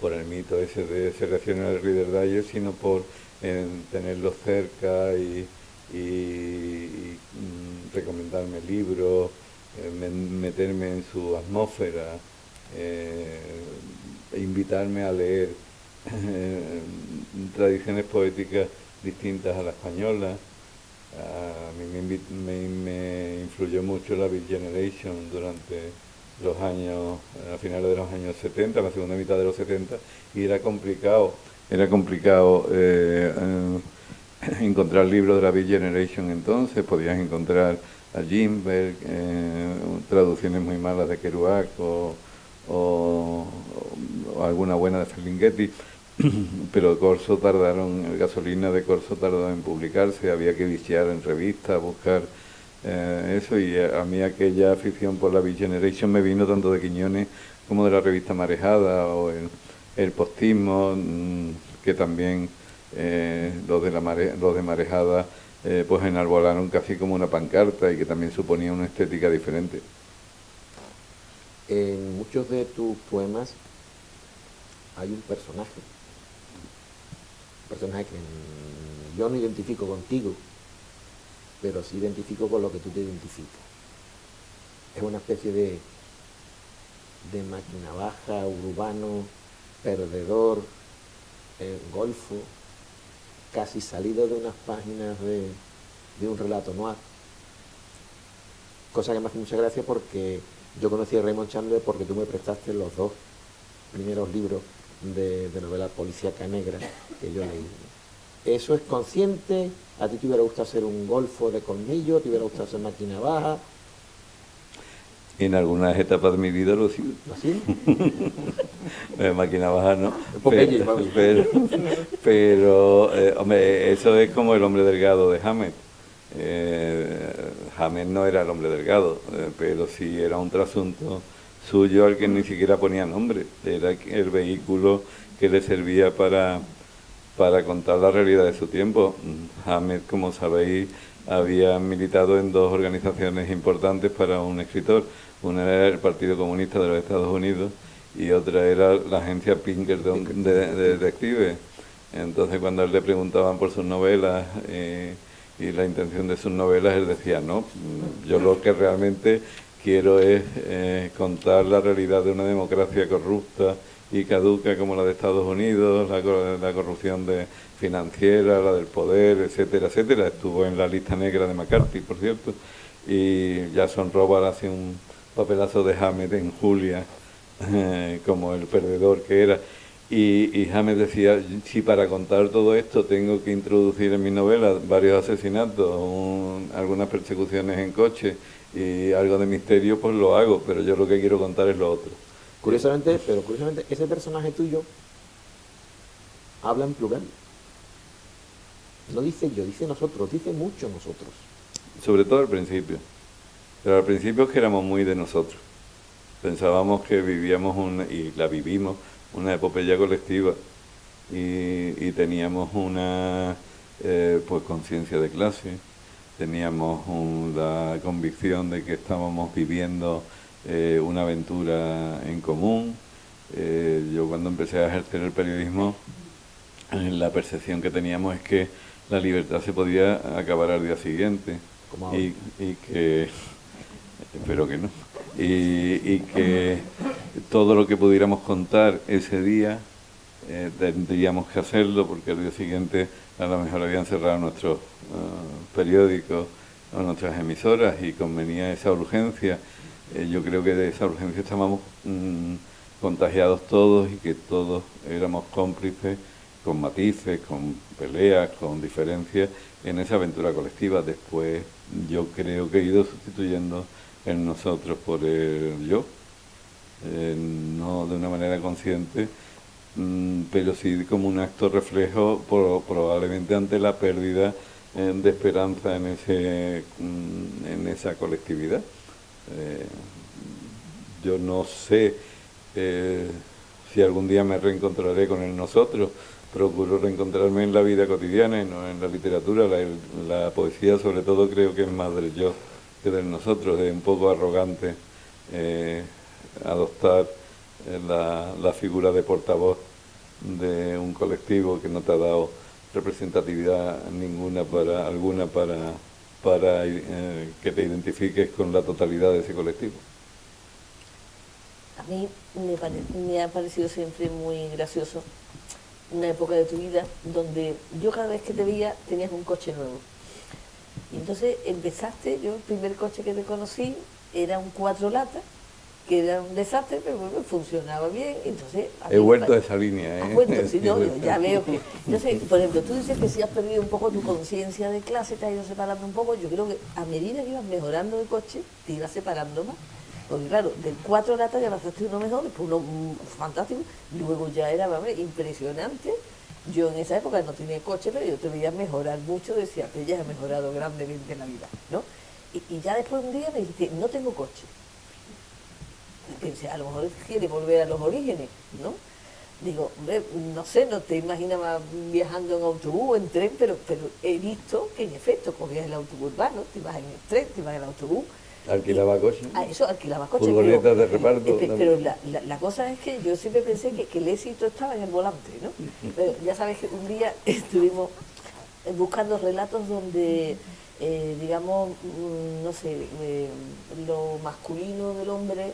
por el mito ese de seleccionar el Reader Digest, sino por tenerlo cerca y recomendarme libros, meterme en su atmósfera, invitarme a leer tradiciones poéticas distintas a la española. A mí me influyó mucho la Beat Generation durante los años, a finales de los años 70, la segunda mitad de los 70, y era complicado encontrar libros de la Beat Generation entonces. Podías encontrar a Gimberg, traducciones muy malas de Kerouac o alguna buena de Ferlinghetti, pero Gasolina de Corso tardó en publicarse, había que bichear en revistas, buscar eso, y a mí aquella afición por la Beat Generation me vino tanto de Quiñones como de la revista Marejada o el postismo, que también los de Marejada pues enarbolaron casi como una pancarta y que también suponía una estética diferente. En muchos de tus poemas hay un personaje que yo no identifico contigo, pero sí identifico con lo que tú te identificas. Es una especie de máquina baja, urbano, perdedor, golfo, casi salido de unas páginas de un relato noir. Cosa que me hace mucha gracia porque yo conocí a Raymond Chandler porque tú me prestaste los dos primeros libros de novela policíaca negra que yo leí. ¿Eso es consciente? ¿A ti te hubiera gustado ser un golfo de colmillo? ¿Te hubiera gustado ser máquina baja? En algunas etapas de mi vida lo sigo. ¿Así? Máquina baja, ¿no? Popeye, pero hombre, eso es como el hombre delgado de Hammett. Hammett no era el hombre delgado, pero sí era un trasunto suyo al que ni siquiera ponía nombre. Era el vehículo que le servía para contar la realidad de su tiempo. Hammett, como sabéis, había militado en dos organizaciones importantes para un escritor. Una era el Partido Comunista de los Estados Unidos y otra era la agencia Pinkerton de detectives. Entonces, cuando a él le preguntaban por sus novelas y la intención de sus novelas, él decía, no, yo lo que realmente quiero es contar la realidad de una democracia corrupta y caduca como la de Estados Unidos, la corrupción financiera, la del poder, etcétera, etcétera. Estuvo en la lista negra de McCarthy, por cierto, y Jason Robards hace un papelazo de Hammett en Julia, como el perdedor que era. Y Hammett decía, si para contar todo esto tengo que introducir en mi novela varios asesinatos, algunas persecuciones en coche y algo de misterio, pues lo hago, pero yo lo que quiero contar es lo otro. Curiosamente, ese personaje tuyo habla en plural. No dice yo, dice nosotros, dice mucho nosotros. Sobre todo al principio. Pero al principio es que éramos muy de nosotros. Pensábamos que vivíamos y la vivimos, una epopeya colectiva. Y teníamos una pues conciencia de clase, teníamos la convicción de que estábamos viviendo una aventura en común. Yo cuando empecé a ejercer el periodismo, la percepción que teníamos es que la libertad se podía acabar al día siguiente y que, espero que no, y que todo lo que pudiéramos contar ese día tendríamos que hacerlo, porque al día siguiente a lo mejor habían cerrado nuestros periódicos o nuestras emisoras y convenía esa urgencia. Yo creo que de esa urgencia estábamos contagiados todos y que todos éramos cómplices, con matices, con peleas, con diferencias en esa aventura colectiva. Después yo creo que he ido sustituyendo el nosotros por el yo, no de una manera consciente, pero sí como un acto reflejo probablemente ante la pérdida de esperanza en esa colectividad. Yo no sé si algún día me reencontraré con el nosotros. Procuro reencontrarme en la vida cotidiana y no en la literatura. La poesía sobre todo creo que es más del yo que del nosotros. Es un poco arrogante adoptar la figura de portavoz de un colectivo que no te ha dado representatividad ninguna para que te identifiques con la totalidad de ese colectivo. A mí me ha parecido siempre muy gracioso una época de tu vida donde yo cada vez que te veía tenías un coche nuevo. Y entonces empezaste, yo el primer coche que te conocí era un 4 latas, que era un desastre, pero bueno, funcionaba bien. Entonces, he vuelto a esa línea, ¿eh? Vuelto, sí, no, yo ya veo que... Entonces, por ejemplo, tú dices que si has perdido un poco tu conciencia de clase, te has ido separando un poco. Yo creo que a medida que ibas mejorando de coche, te ibas separando más. Porque claro, del 4 latas ya pasaste uno mejor, después uno fantástico, luego ya era impresionante. Yo en esa época no tenía coche, pero yo te veía mejorar mucho, decía que ya has mejorado grandemente en la vida, ¿no? Y ya después un día me dijiste, no tengo coche. Y pensé, a lo mejor quiere volver a los orígenes, ¿no? Digo, no sé, no te imaginaba viajando en autobús o en tren, pero he visto que en efecto cogías el autobús urbano, te ibas en el tren, te ibas en el autobús. Alquilaba coche. Eso, alquilaba coche. Furgonetas de reparto. Pero la cosa es que yo siempre pensé que el éxito estaba en el volante, ¿no? Pero ya sabes que un día estuvimos buscando relatos donde, digamos, no sé, lo masculino del hombre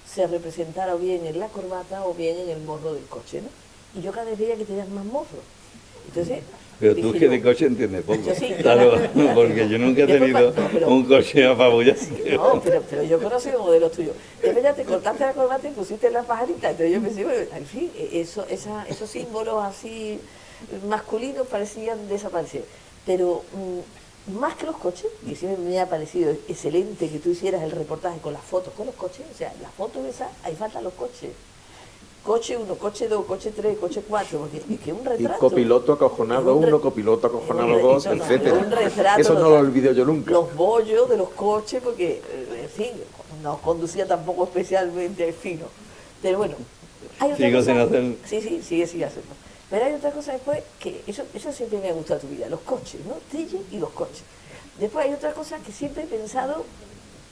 se representara o bien en la corbata o bien en el morro del coche, ¿no? Y yo cada vez veía que tenías más morros. Entonces... Pero tú que de coche entiendes poco, sí, claro, porque yo nunca he tenido un coche apabullante. No, pero yo conocí los modelos tuyos. Después ya te cortaste la corbata y pusiste las pajaritas. Entonces yo pensé, bueno, en fin, esos símbolos así masculinos parecían desaparecer. Pero más que los coches, que siempre me ha parecido excelente que tú hicieras el reportaje con las fotos, con los coches, o sea, las fotos esas, ahí faltan los coches. Coche 1, coche 2, coche 3, coche 4, porque es que un retrato. Y copiloto acojonado 1, copiloto acojonado 2, etc. Eso no lo olvido yo nunca. Los bollos de los coches, porque, en fin, no conducía tampoco especialmente fino. Pero bueno, hay otra Sigo cosa. sin hacerlo. Sí, sigue haciendo. Pero hay otra cosa después, que eso siempre me ha gustado tu vida, los coches, ¿no? Tille y los coches. Después hay otra cosa que siempre he pensado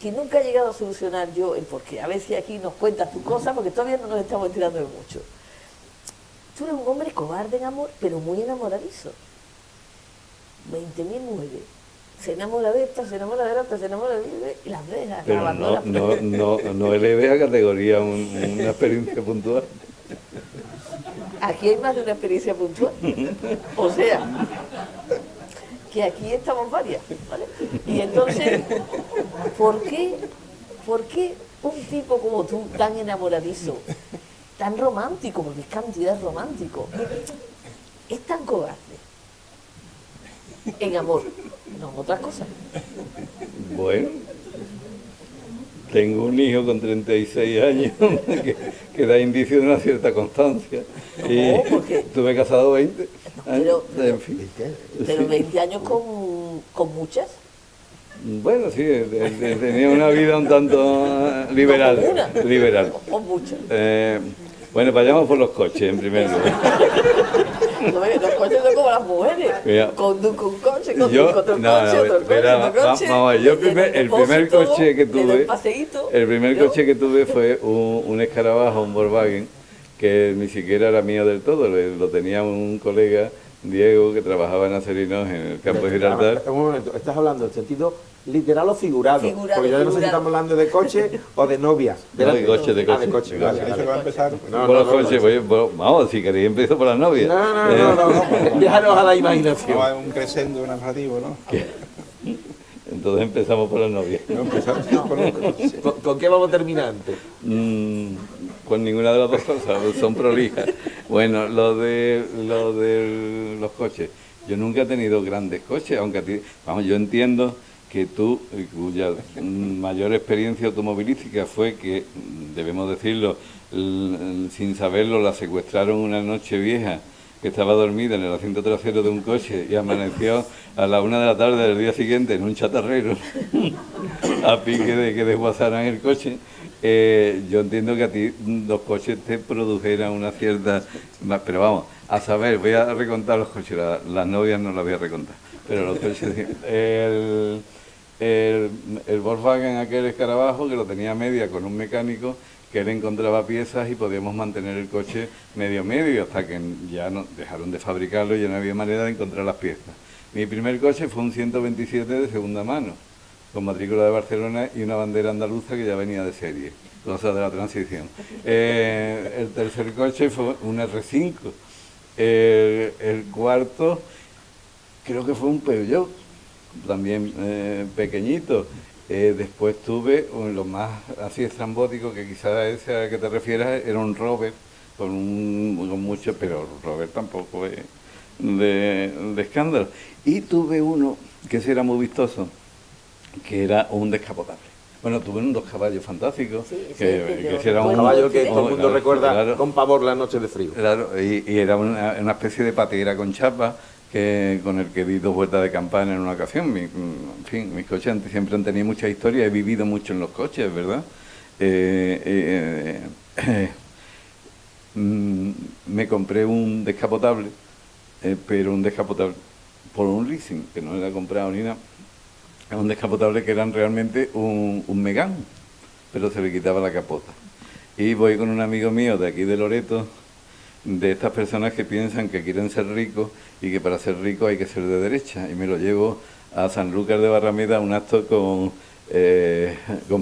que nunca he llegado a solucionar yo el porqué. A ver si aquí nos cuentas tu cosa, porque todavía no nos estamos enterando de mucho. Tú eres un hombre cobarde en amor, pero muy enamoradizo. 20.000 mujeres. Se enamora de esta, se enamora de la otra, se enamora de y las deja. Pero no eleve a categoría una experiencia puntual. aquí hay más de una experiencia puntual. O sea, que aquí estamos varias, ¿vale? Y entonces, ¿por qué un tipo como tú, tan enamoradizo, tan romántico, porque es cantidad romántico, es tan cobarde en amor, no en otras cosas? Bueno, tengo un hijo con 36 años que da indicio de una cierta constancia. Y No, porque- estuve casado 20 años. En fin. Pero 20 años con muchas. Bueno, sí, tenía una vida un tanto liberal. No, con una. Liberal. Con muchas. Bueno, vayamos por los coches en primer lugar. No, los coches son como las mujeres. Mira. Conduzco un coche, conduzco Yo, otro no, coche, no, otro coche, espera, otro coche. vamos a ver, yo le doy el primer depósito, coche que le doy tuve, paseíto, el primer yo- coche que tuve fue un escarabajo, un Volkswagen, que ni siquiera era mío del todo, lo tenía un colega, Diego, que trabajaba en Acerinos en el campo de Gibraltar. Un momento, ¿estás hablando en sentido literal o figurado? Figurado, Porque yo no sé si figurado. estamos hablando de coche o de novia. No, de coche, de Ah, de coche, coche. de Vale, coche. Eso vale. va a empezar. No, Por los no, coches, vamos, si queréis empiezo por las novias. No. Déjanos a la imaginación. Va un crescendo narrativo, ¿no? Entonces empezamos por las novias. No, empezamos con un coche. ¿Con qué vamos a terminar antes? Con ninguna de las dos cosas, son prolijas. Bueno, lo de los coches. Yo nunca he tenido grandes coches, aunque a ti, vamos, yo entiendo que tú, cuya mayor experiencia automovilística fue que, debemos decirlo, sin saberlo, la secuestraron una noche vieja, que estaba dormida en el asiento trasero de un coche y amaneció a la 1 de la tarde del día siguiente en un chatarrero a pique de que desguazaran el coche. Yo entiendo que a ti los coches te produjeran una cierta... Pero vamos, a saber, voy a recontar los coches, las novias no las voy a recontar, pero los coches... sí. El Volkswagen, aquel escarabajo, que lo tenía a media con un mecánico, que él encontraba piezas y podíamos mantener el coche medio hasta que ya no dejaron de fabricarlo y ya no había manera de encontrar las piezas. Mi primer coche fue un 127 de segunda mano, con matrícula de Barcelona y una bandera andaluza que ya venía de serie, cosa de la transición. El tercer coche fue un R5. El cuarto creo que fue un Peugeot, también pequeñito. Después tuve lo más así estrambótico, que quizás ese al que te refieras, era un Rover, con mucho, pero Rover tampoco es de escándalo. Y tuve uno, que ese era muy vistoso, que era un descapotable. Bueno, tuve un 2 caballos fantástico, Sí, ese que yo era recuerdo. un Caballo que todo el mundo claro, recuerda claro. con pavor las noches de frío. Claro, y era una especie de patera con chapa, con el que di 2 vueltas de campana en una ocasión. En fin, mis coches siempre han tenido mucha historia, he vivido mucho en los coches, ¿verdad? Me compré un descapotable, pero un descapotable por un leasing, que no era comprado ni nada. Era un descapotable que eran realmente un Megane, pero se le quitaba la capota. Y voy con un amigo mío de aquí de Loreto, de estas personas que piensan que quieren ser ricos y que para ser rico hay que ser de derecha, y me lo llevo a Sanlúcar de Barrameda a un acto con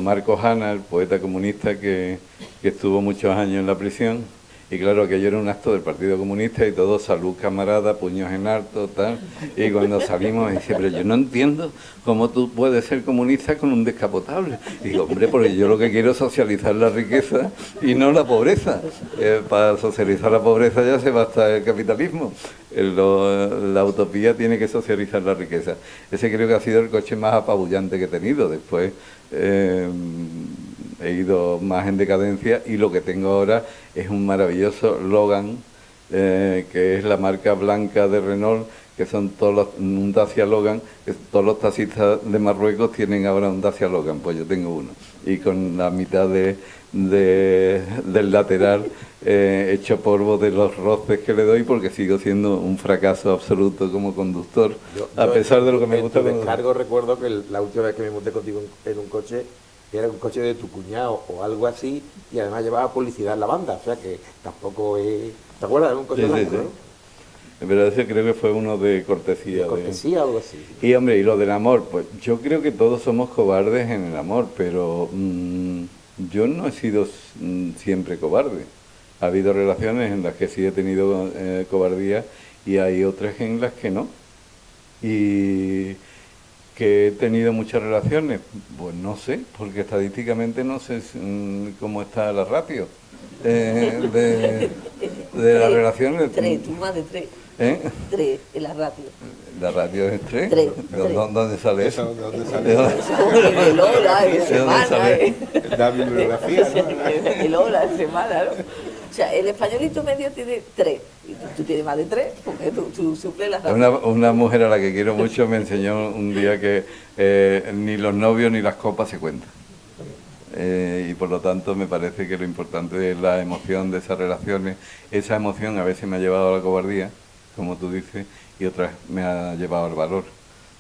Marco Hanna, el poeta comunista que estuvo muchos años en la prisión, y claro, aquello era un acto del Partido Comunista y todo, salud camarada, puños en alto, tal, y cuando salimos me dice, pero yo no entiendo cómo tú puedes ser comunista con un descapotable. Y digo, hombre, porque yo lo que quiero es socializar la riqueza y no la pobreza. Para socializar la pobreza ya se basta el capitalismo. La utopía tiene que socializar la riqueza. Ese creo que ha sido el coche más apabullante que he tenido. Después he ido más en decadencia y lo que tengo ahora es un maravilloso Logan, que es la marca blanca de Renault, que son un Dacia Logan, que todos los taxistas de Marruecos tienen ahora un Dacia Logan, pues yo tengo uno, y con la mitad del lateral hecho polvo de los roces que le doy, porque sigo siendo un fracaso absoluto como conductor, a pesar de lo que me gusta. En tu descargo recuerdo que la última vez que me monté contigo en un coche, era un coche de tu cuñado o algo así, y además llevaba publicidad en la banda, o sea que tampoco es... ¿Te acuerdas? Era un coche Sí, blanco, sí, sí. ¿no? Pero ese creo que fue uno de cortesía. De cortesía o algo así. Y hombre, y lo del amor, pues yo creo que todos somos cobardes en el amor, pero yo no he sido siempre cobarde. Ha habido relaciones en las que sí he tenido cobardía y hay otras en las que no. Y que he tenido muchas relaciones, pues no sé, porque estadísticamente no sé cómo está la ratio de las relaciones. Tres, tú más de tres. ¿Eh? Tres en la ratio. ¿La ratio es 3? Tres. ¿Dónde sale eso? ¿De dónde ¿De sale? dónde- El hora, de dónde semana. sale? La bibliografía, ¿no? El hora, de semana, ¿no? O sea, el españolito medio tiene tres. Y tú tienes más de tres, porque tú suples las razones. Una mujer a la que quiero mucho me enseñó un día que ni los novios ni las copas se cuentan. Y por lo tanto me parece que lo importante es la emoción de esas relaciones. Esa emoción a veces me ha llevado a la cobardía, como tú dices, y otras me ha llevado al valor.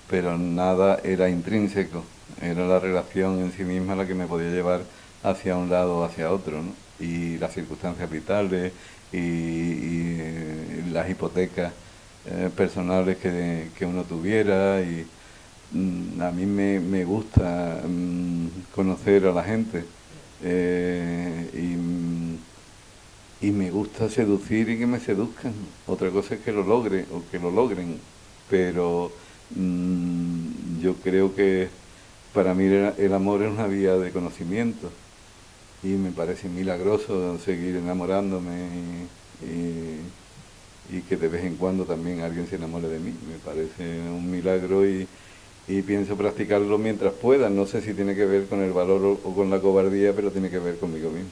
Pero nada era intrínseco, era la relación en sí misma la que me podía llevar hacia un lado o hacia otro, ¿no? Y las circunstancias vitales y las hipotecas personales que uno tuviera. Y a mí me gusta conocer a la gente y me gusta seducir y que me seduzcan. Otra cosa es que lo logre o que lo logren, pero yo creo que para mí el amor es una vía de conocimiento y me parece milagroso seguir enamorándome y que de vez en cuando también alguien se enamore de mí. Me parece un milagro y pienso practicarlo mientras pueda. No sé si tiene que ver con el valor o con la cobardía, pero tiene que ver conmigo mismo.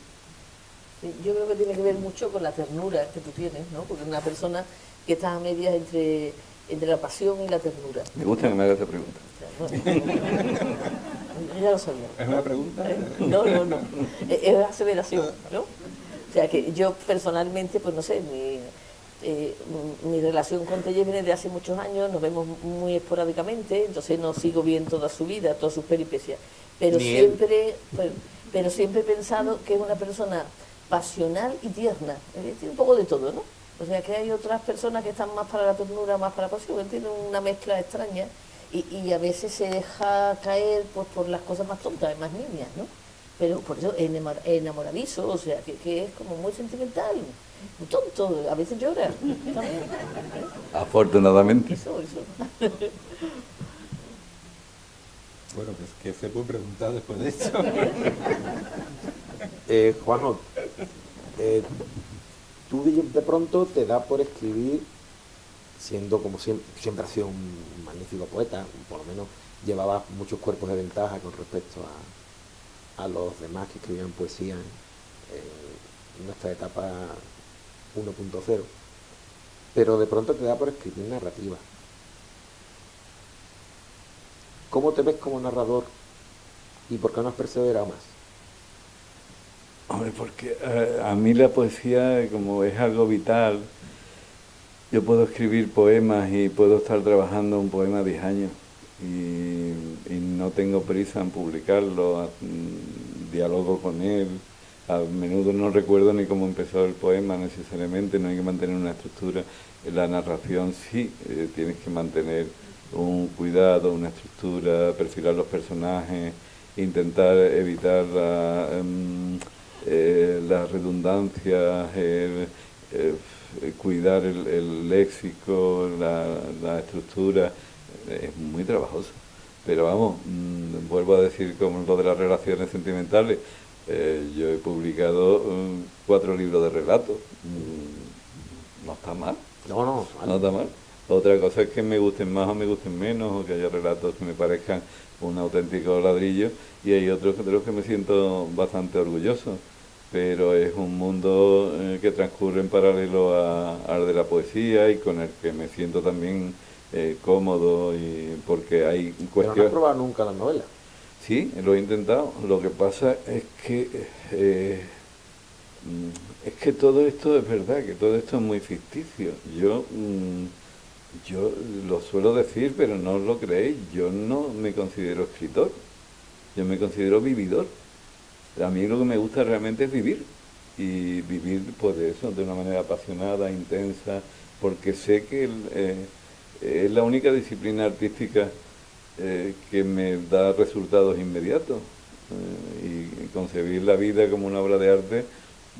Sí, yo creo que tiene que ver mucho con la ternura que tú tienes, ¿no? Porque es una persona que está a medias entre la pasión y la ternura. Me gusta que me haga esa pregunta. O sea, bueno, ya lo sabía. ¿Es una pregunta? No. Es aseveración, ¿no? O sea, que yo personalmente, pues no sé, mi relación con Tellez viene de hace muchos años, nos vemos muy esporádicamente, entonces no sigo bien toda su vida, todas sus peripecias. Pero Ni él. pero siempre he pensado que es una persona pasional y tierna. Tiene un poco de todo, ¿no? O sea, que hay otras personas que están más para la ternura, más para la pasión. Él tiene una mezcla extraña y a veces se deja caer pues, por las cosas más tontas, más niñas, ¿no? Pero por eso es enamoradizo, o sea, que es como muy sentimental, muy tonto, a veces llora también. Afortunadamente. Eso. Bueno, pues que se puede preguntar después de esto. Juanjo, tú de pronto te da por escribir, siendo como siempre has sido un magnífico poeta, por lo menos llevabas muchos cuerpos de ventaja con respecto a los demás que escribían poesía en nuestra etapa 1.0, pero de pronto te da por escribir narrativa. ¿Cómo te ves como narrador y por qué no has perseverado más? Hombre, porque a mí la poesía, como es algo vital, yo puedo escribir poemas y puedo estar trabajando un poema 10 años y no tengo prisa en publicarlo, dialogo con él. A menudo no recuerdo ni cómo empezó el poema necesariamente, no hay que mantener una estructura. La narración sí, tienes que mantener un cuidado, una estructura, perfilar los personajes, intentar evitar las redundancias, cuidar el léxico, la estructura. Es muy trabajoso. Pero vamos, vuelvo a decir como lo de las relaciones sentimentales. Yo he publicado 4 libros de relatos. No está mal. No, No está mal. Otra cosa es que me gusten más o me gusten menos, o que haya relatos que me parezcan un auténtico ladrillo, y hay otros de los que me siento bastante orgulloso. Pero es un mundo que transcurre en paralelo al de la poesía y con el que me siento también cómodo, y porque hay pero no cuestiones... has probado nunca la novela. Sí, lo he intentado. Lo que pasa es que todo esto es verdad, que todo esto es muy ficticio. Yo lo suelo decir, pero no lo creéis. Yo no me considero escritor, yo me considero vividor. A mí lo que me gusta realmente es vivir, y vivir pues de eso, de una manera apasionada, intensa, porque sé que es la única disciplina artística que me da resultados inmediatos, y concebir la vida como una obra de arte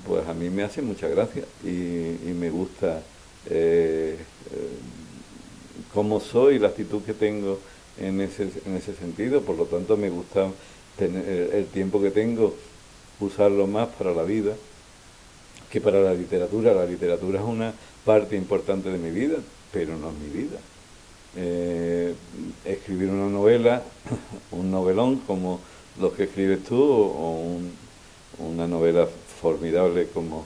pues a mí me hace mucha gracia y me gusta cómo soy, la actitud que tengo en ese sentido. Por lo tanto, me gusta tener el tiempo que tengo, usarlo más para la vida que para la literatura. La literatura es una parte importante de mi vida, pero no es mi vida. Escribir una novela, un novelón como los que escribes tú, una novela formidable como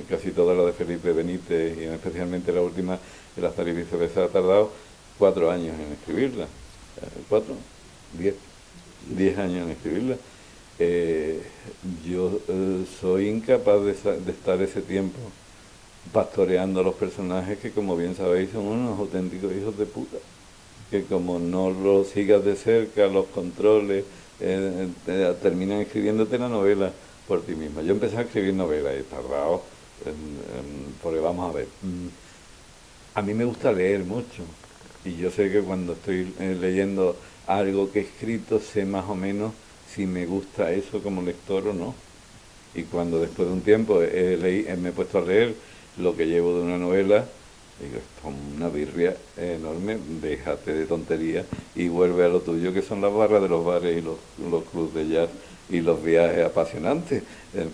casi toda la de Felipe Benítez, y especialmente la última, El azar y viceversa, ha tardado 4 años en escribirla. ¿4? 10 años en escribirla. Yo soy incapaz de estar ese tiempo pastoreando a los personajes que, como bien sabéis, son unos auténticos hijos de puta, que como no los sigas de cerca, los controles, terminan escribiéndote la novela por ti misma. Yo empecé a escribir novelas y he tardado, porque vamos a ver, a mí me gusta leer mucho, y yo sé que cuando estoy leyendo algo que he escrito, sé más o menos si me gusta eso como lector o no. Y cuando después de un tiempo me he puesto a leer lo que llevo de una novela, digo, esto es una birria enorme, déjate de tonterías y vuelve a lo tuyo, que son las barras de los bares y los clubes de jazz y los viajes apasionantes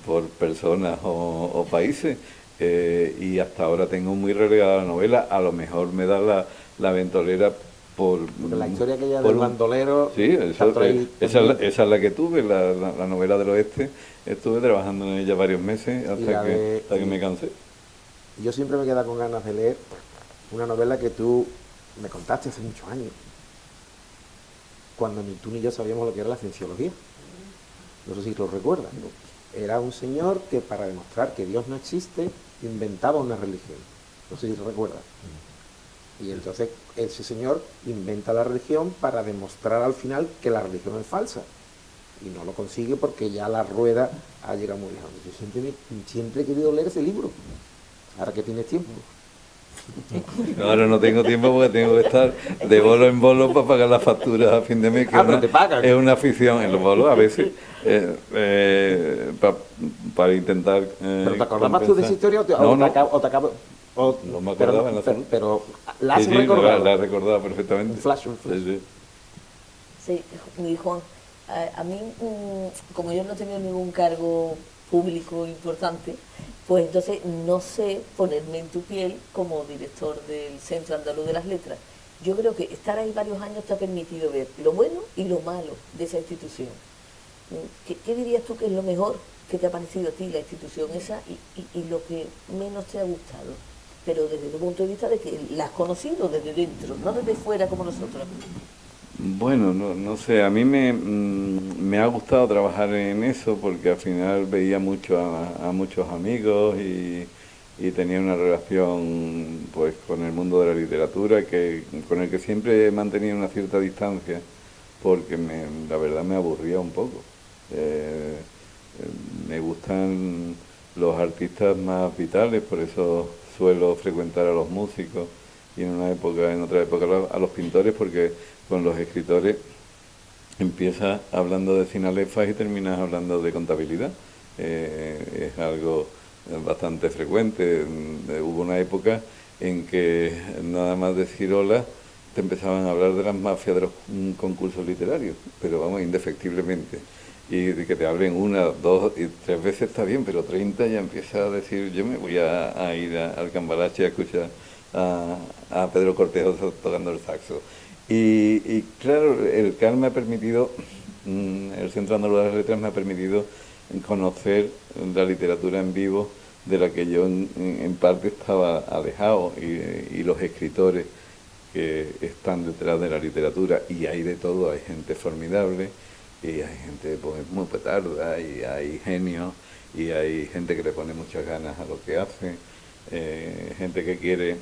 por personas o países. Y hasta ahora tengo muy relegada la novela. A lo mejor me da la ventolera por la historia aquella por del bandolero. Sí, esa es la que tuve, la novela del oeste. Estuve trabajando en ella varios meses hasta que me cansé. Yo siempre me quedado con ganas de leer una novela que tú me contaste hace muchos años, cuando ni tú ni yo sabíamos lo que era la cienciología. No sé si lo recuerdas, ¿no? Era un señor que, para demostrar que Dios no existe, inventaba una religión. No sé si lo recuerdas. Y entonces ese señor inventa la religión para demostrar al final que la religión es falsa. Y no lo consigue porque ya la rueda ha llegado muy lejos. Yo siempre he querido leer ese libro. Ahora que tienes tiempo. Ahora no tengo tiempo porque tengo que estar de bolo en bolo para pagar las facturas a fin de mes, que pero te pagan. Es una afición en los bolos a veces, para intentar ¿Pero te acordabas tú de esa historia no te acabo? No me acordaba en la zona. Pero la has Sí, recordado. la he recordado perfectamente. Un flash. Sí, y Juan, a mí, como yo no he tenido ningún cargo público importante, pues entonces no sé ponerme en tu piel como director del Centro Andaluz de las Letras. Yo creo que estar ahí varios años te ha permitido ver lo bueno y lo malo de esa institución. ¿Qué dirías tú que es lo mejor que te ha parecido a ti la institución esa y lo que menos te ha gustado? Pero desde tu punto de vista de que la has conocido desde dentro, no desde fuera como nosotros. Bueno, no sé, a mí me ha gustado trabajar en eso porque al final veía mucho a muchos amigos y tenía una relación pues con el mundo de la literatura con el que siempre he mantenido una cierta distancia porque la verdad me aburría un poco. Me gustan los artistas más vitales, por eso suelo frecuentar a los músicos y en otra época a los pintores, porque con los escritores empiezas hablando de cinalefas y terminas hablando de contabilidad. Es algo bastante frecuente. Hubo una época en que nada más decir hola te empezaban a hablar de las mafias de los concursos literarios, pero vamos, indefectiblemente. Y de que te hablen 1, 2 y 3 veces está bien, pero 30 ya empieza a decir, yo me voy a ir al Cambalache a escuchar a Pedro Cortejo tocando el saxo. Y claro, el CAL me ha permitido, el Centro Andaluz de las Letras me ha permitido conocer la literatura en vivo de la que yo en parte estaba alejado y los escritores que están detrás de la literatura, y hay de todo, hay gente formidable y hay gente pues, muy petarda y hay genios y hay gente que le pone muchas ganas a lo que hace, gente que quiere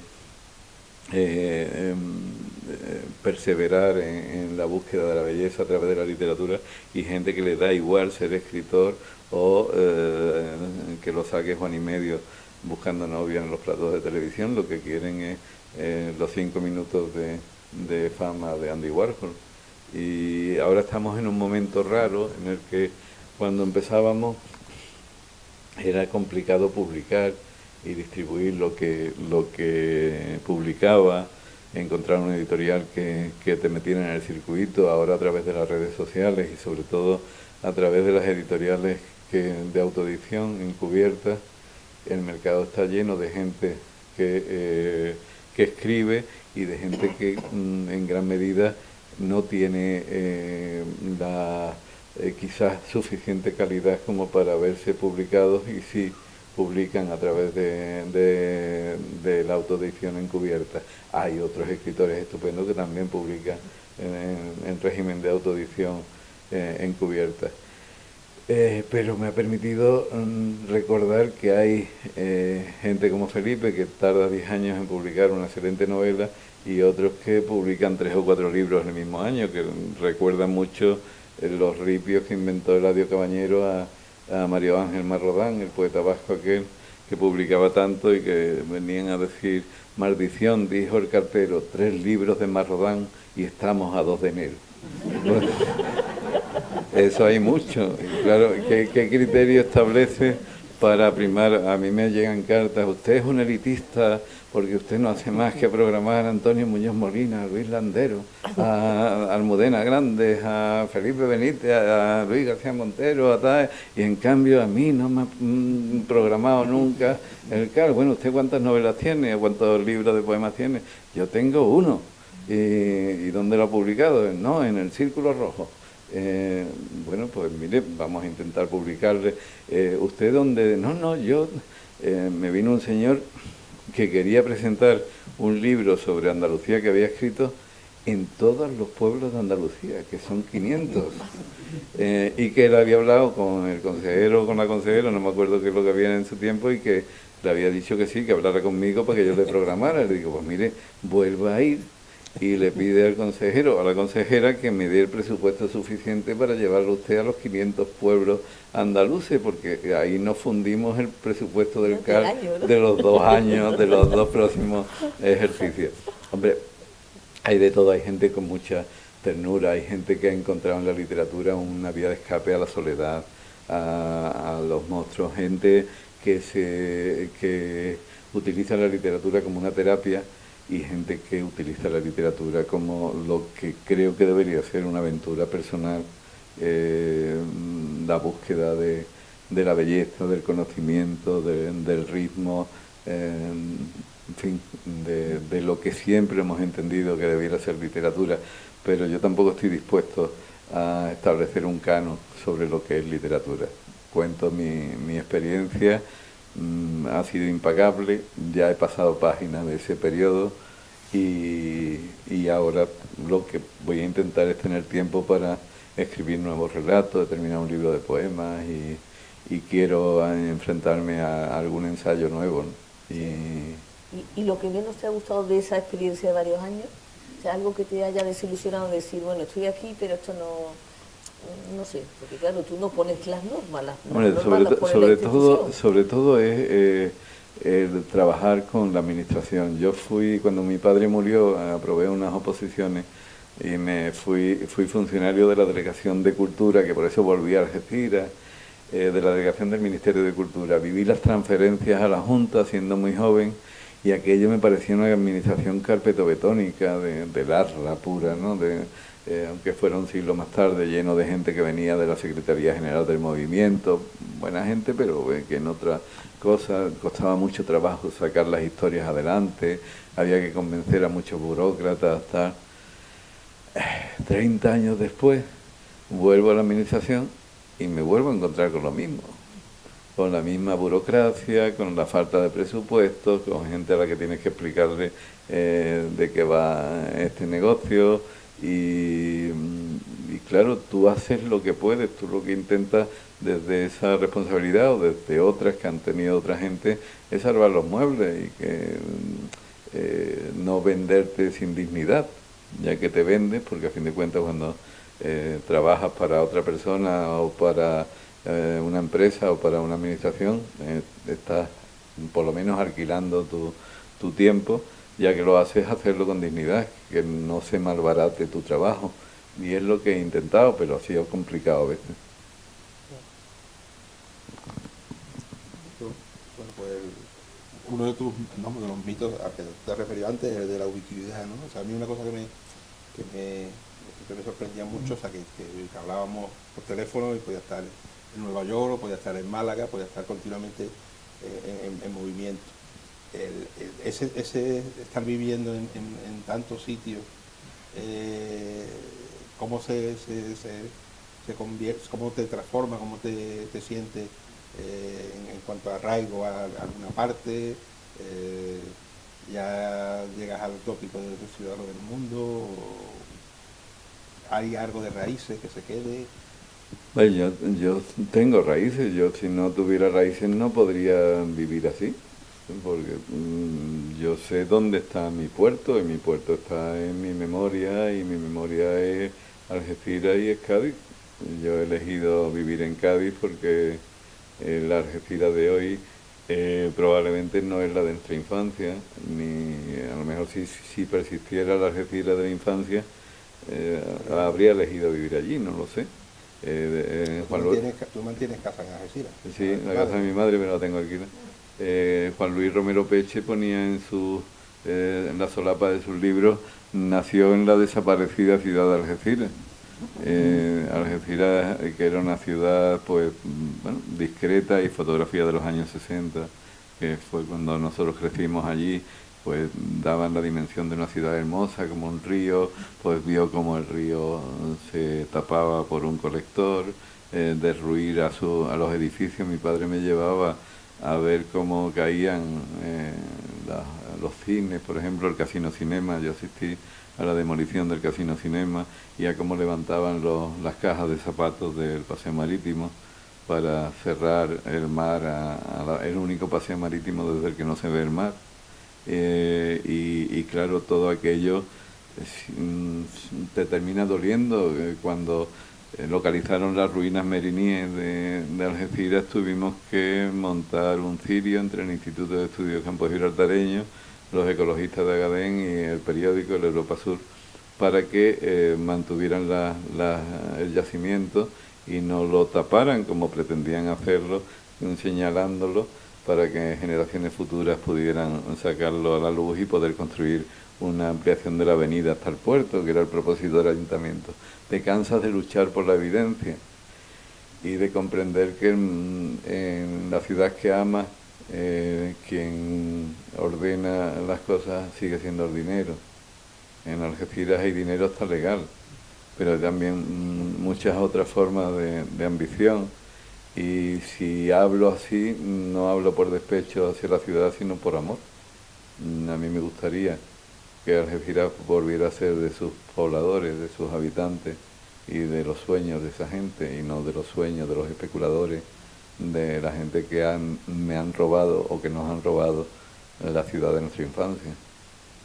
perseverar en la búsqueda de la belleza a través de la literatura, y gente que le da igual ser escritor o que lo saque Juan y Medio buscando novia en los platos de televisión. Lo que quieren es los 5 minutos de fama de Andy Warhol. Y ahora estamos en un momento raro en el que cuando empezábamos era complicado publicar y distribuir lo que publicaba, encontrar una editorial que te metiera en el circuito, ahora a través de las redes sociales y sobre todo a través de las editoriales de autoedición encubiertas. El mercado está lleno de gente que escribe y de gente que en gran medida no tiene la quizás suficiente calidad como para verse publicados, y sí publican a través de la autoedición encubierta. Hay otros escritores estupendos que también publican en régimen de autoedición encubierta. Pero me ha permitido recordar que hay gente como Felipe que tarda 10 años en publicar una excelente novela, y otros que publican 3 o 4 libros el mismo año, que recuerdan mucho los ripios que inventó Eladio Cabañero a Mario Ángel Marrodán, el poeta vasco aquel que publicaba tanto y que venían a decir: maldición, dijo el cartero, 3 libros de Marrodán y estamos a 2 de enero. Bueno, eso hay mucho. Y claro, ¿qué criterio establece para primar? A mí me llegan cartas: usted es un elitista porque usted no hace más que programar a Antonio Muñoz Molina, a Luis Landero, a Almudena Grandes, a Felipe Benítez, a Luis García Montero, a tal, y en cambio a mí no me ha programado nunca el CAL. Bueno, ¿usted cuántas novelas tiene? ¿Cuántos libros de poemas tiene? Yo tengo uno. ¿Y dónde lo ha publicado? No, en el Círculo Rojo. Bueno, pues mire, vamos a intentar publicarle. ¿Usted dónde? No, yo... me vino un señor que quería presentar un libro sobre Andalucía que había escrito en todos los pueblos de Andalucía, que son 500, y que él había hablado con el consejero, con la consejera, no me acuerdo qué es lo que había en su tiempo, y que le había dicho que sí, que hablara conmigo para que yo le programara. Le digo, pues mire, vuelva a ir y le pide al consejero, a la consejera, que me dé el presupuesto suficiente para llevarlo usted a los 500 pueblos andaluces, porque ahí nos fundimos el presupuesto del CAL de los 2 años, de los 2 próximos ejercicios. Hombre, hay de todo, hay gente con mucha ternura, hay gente que ha encontrado en la literatura una vía de escape a la soledad, a los monstruos, gente que utiliza la literatura como una terapia, y gente que utiliza la literatura como lo que creo que debería ser una aventura personal, la búsqueda de la belleza, del conocimiento, del ritmo, en fin, de lo que siempre hemos entendido que debiera ser literatura. Pero yo tampoco estoy dispuesto a establecer un canon sobre lo que es literatura. Cuento mi experiencia. Ha sido impagable, ya he pasado páginas de ese periodo, y ahora lo que voy a intentar es tener tiempo para escribir nuevos relatos, terminar un libro de poemas, y quiero enfrentarme a algún ensayo nuevo, ¿no? ¿Y lo que menos te ha gustado de esa experiencia de varios años? O sea, algo que te haya desilusionado, decir, bueno, estoy aquí, pero esto no sé, porque claro, tú no pones las normas, sobre todo es el trabajar con la administración. Yo cuando mi padre murió, aprobé unas oposiciones y fui funcionario de la Delegación de Cultura, que por eso volví a Algeciras, de la Delegación del Ministerio de Cultura. Viví las transferencias a la Junta siendo muy joven, y aquello me parecía una administración carpetobetónica, de larra pura, ¿no? Aunque fuera un siglo más tarde, lleno de gente que venía de la Secretaría General del Movimiento, buena gente, pero que en otra cosa costaba mucho trabajo sacar las historias adelante, había que convencer a muchos burócratas, tal. 30 años después vuelvo a la administración y me vuelvo a encontrar con lo mismo, con la misma burocracia, con la falta de presupuestos, con gente a la que tienes que explicarle de qué va este negocio. Y claro, tú haces lo que puedes, tú lo que intentas desde esa responsabilidad o desde otras que han tenido otra gente es salvar los muebles, y que no venderte sin dignidad, ya que te vendes, porque a fin de cuentas cuando trabajas para otra persona o para una empresa o para una administración, estás por lo menos alquilando tu tiempo. Ya que lo haces, hacerlo con dignidad, que no se malbarate tu trabajo. Y es lo que he intentado, pero ha sido complicado a veces. uno de tus, vamos, de los mitos a que te has referido antes, el de la ubicuidad, ¿no? O sea, a mí una cosa que me sorprendía mucho, o sea, que hablábamos por teléfono y podía estar en Nueva York, o podía estar en Málaga, podía estar continuamente en movimiento. Ese estar viviendo en tantos sitios, cómo se convierte, cómo te transforma, cómo te sientes en cuanto a arraigo a alguna parte, ya llegas al tópico de ciudadano del mundo, o hay algo de raíces que se quede. Pues yo tengo raíces, yo si no tuviera raíces no podría vivir así, porque yo sé dónde está mi puerto, y mi puerto está en mi memoria, y mi memoria es Algeciras y es Cádiz. Yo he elegido vivir en Cádiz porque la Algeciras de hoy probablemente no es la de nuestra infancia, ni a lo mejor si persistiera la Algeciras de la infancia, habría elegido vivir allí, no lo sé. Tú mantienes casa en Algeciras. Sí, la casa de mi madre, pero la tengo aquí. Juan Luis Romero Peche ponía en la solapa de sus libros: nació en la desaparecida ciudad de Algeciras. Algeciras, que era una ciudad pues bueno, discreta, y fotografía de los años 60, que fue cuando nosotros crecimos allí, pues daban la dimensión de una ciudad hermosa, como un río, pues vio como el río se tapaba por un colector, derruir a los edificios. Mi padre me llevaba a ver cómo caían los cines, por ejemplo, el Casino Cinema. Yo asistí a la demolición del Casino Cinema y a cómo levantaban las cajas de zapatos del paseo marítimo para cerrar el mar, el único paseo marítimo desde el que no se ve el mar. Y claro, todo aquello te termina doliendo. Cuando localizaron las ruinas meriníes de Algeciras, tuvimos que montar un cirio entre el Instituto de Estudios Campos Gibraltareños, los ecologistas de Agadén y el periódico El Europa Sur, para que mantuvieran el yacimiento y no lo taparan como pretendían hacerlo, señalándolo, para que generaciones futuras pudieran sacarlo a la luz y poder construir una ampliación de la avenida hasta el puerto, que era el propósito del ayuntamiento. Te cansas de luchar por la evidencia y de comprender que en la ciudad que amas, quien ordena las cosas sigue siendo el dinero. En Algeciras hay dinero hasta legal, pero hay también muchas otras formas de ambición. Y si hablo así, no hablo por despecho hacia la ciudad, sino por amor. A mí me gustaría que Algeciras volviera a ser de sus pobladores, de sus habitantes, y de los sueños de esa gente, y no de los sueños de los especuladores, de la gente que me han robado o que nos han robado la ciudad de nuestra infancia.